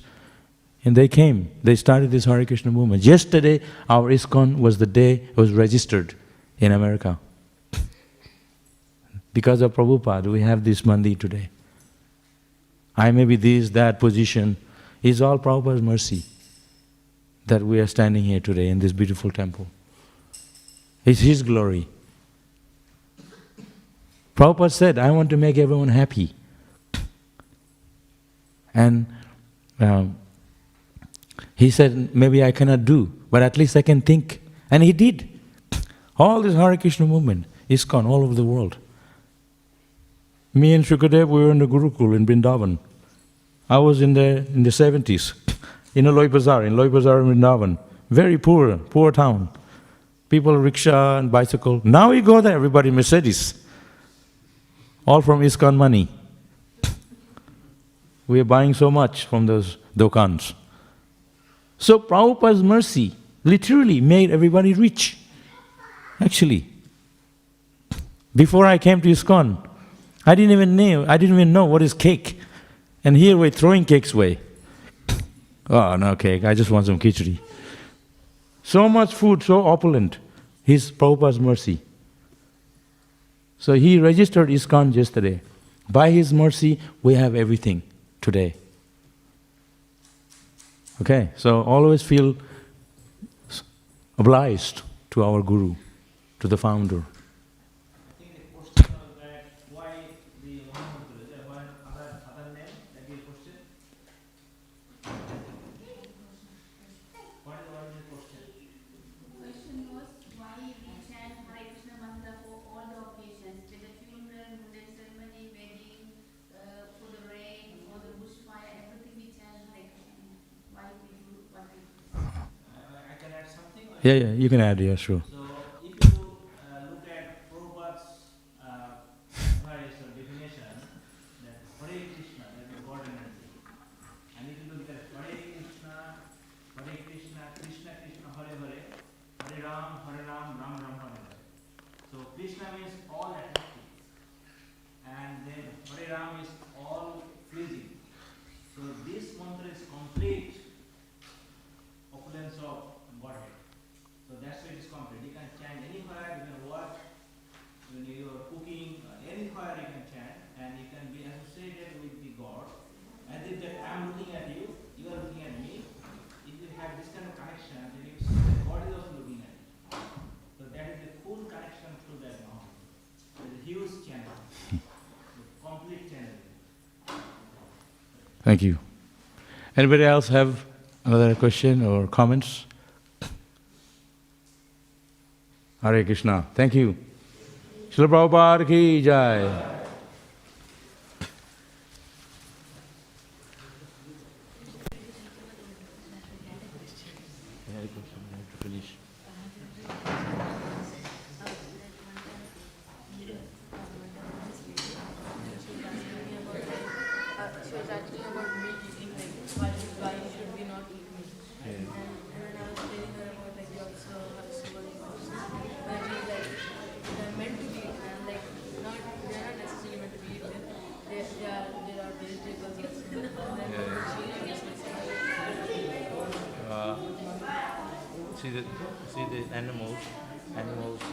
and they came, they started this Hare Krishna movement. Yesterday, our ISKCON was the day it was registered in America. Because of Prabhupada, we have this mandi today. I may be this, that position. It's all Prabhupada's mercy that we are standing here today in this beautiful temple. It's His glory. Prabhupada said, I want to make everyone happy. And he said, maybe I cannot do, but at least I can think. And he did. All this Hare Krishna movement, ISKCON, all over the world. Me and Shukadev, we were in the Gurukul in Vrindavan. I was in the 70s, in Loi Bazaar in Vrindavan. Very poor town. People rickshaw and bicycle. Now we go there, everybody Mercedes. All from ISKCON money. We are buying so much from those dokans. So Prabhupada's mercy literally made everybody rich. Actually. Before I came to ISKCON, I didn't even know what is cake. And here we're throwing cakes away. Oh, no cake, I just want some khichdi. So much food, so opulent. His Prabhupada's mercy. So he registered ISKCON yesterday. By his mercy, we have everything today. Okay, so always feel obliged to our Guru, to the founder. I think the question was that why the Mahamantra, is there one other name that you question? What is the question? Question was why we chant Hare Krishna mantra for all the occasions, whether funeral, mundane ceremony, wedding, for the rain, for the bushfire, everything we chant Hare Krishna. Why we do what we do? I can add something? Or Yeah, you can add, yeah, sure. So, if you look at Prabhupada's definition, that Hare Krishna, that is God energy. And if you look at Hare Krishna, Krishna Krishna, Hare Hare, Hare Ram, Ram Ram, Hare Hare. So, Krishna means all attractive. And then Hare Ram is all pleasing. So, this mantra is complete opulence of Godhead. So that's why it is complete. You can chant anywhere, you can work, when you are cooking, anywhere you can chant, and you can be associated with the God. As if that I am looking at you, you are looking at me. If you have this kind of connection, then you see that God is also looking at you. So that is the full connection to that mountain. There is a huge channel, the complete channel. Thank you. Anybody else have another question or comments? Hare Krishna. Thank you. Śrīmad Bhāgavatam ki jai. Hare Krishna, I have to finish. She was asking about meat eating, like why should we not eat meat? Yeah. And then I was telling her about like we also have sugar in our system. And she's like, they're meant to be eaten. And like, they're not necessarily meant to be eaten. There are vegetables also. And then she is See the animals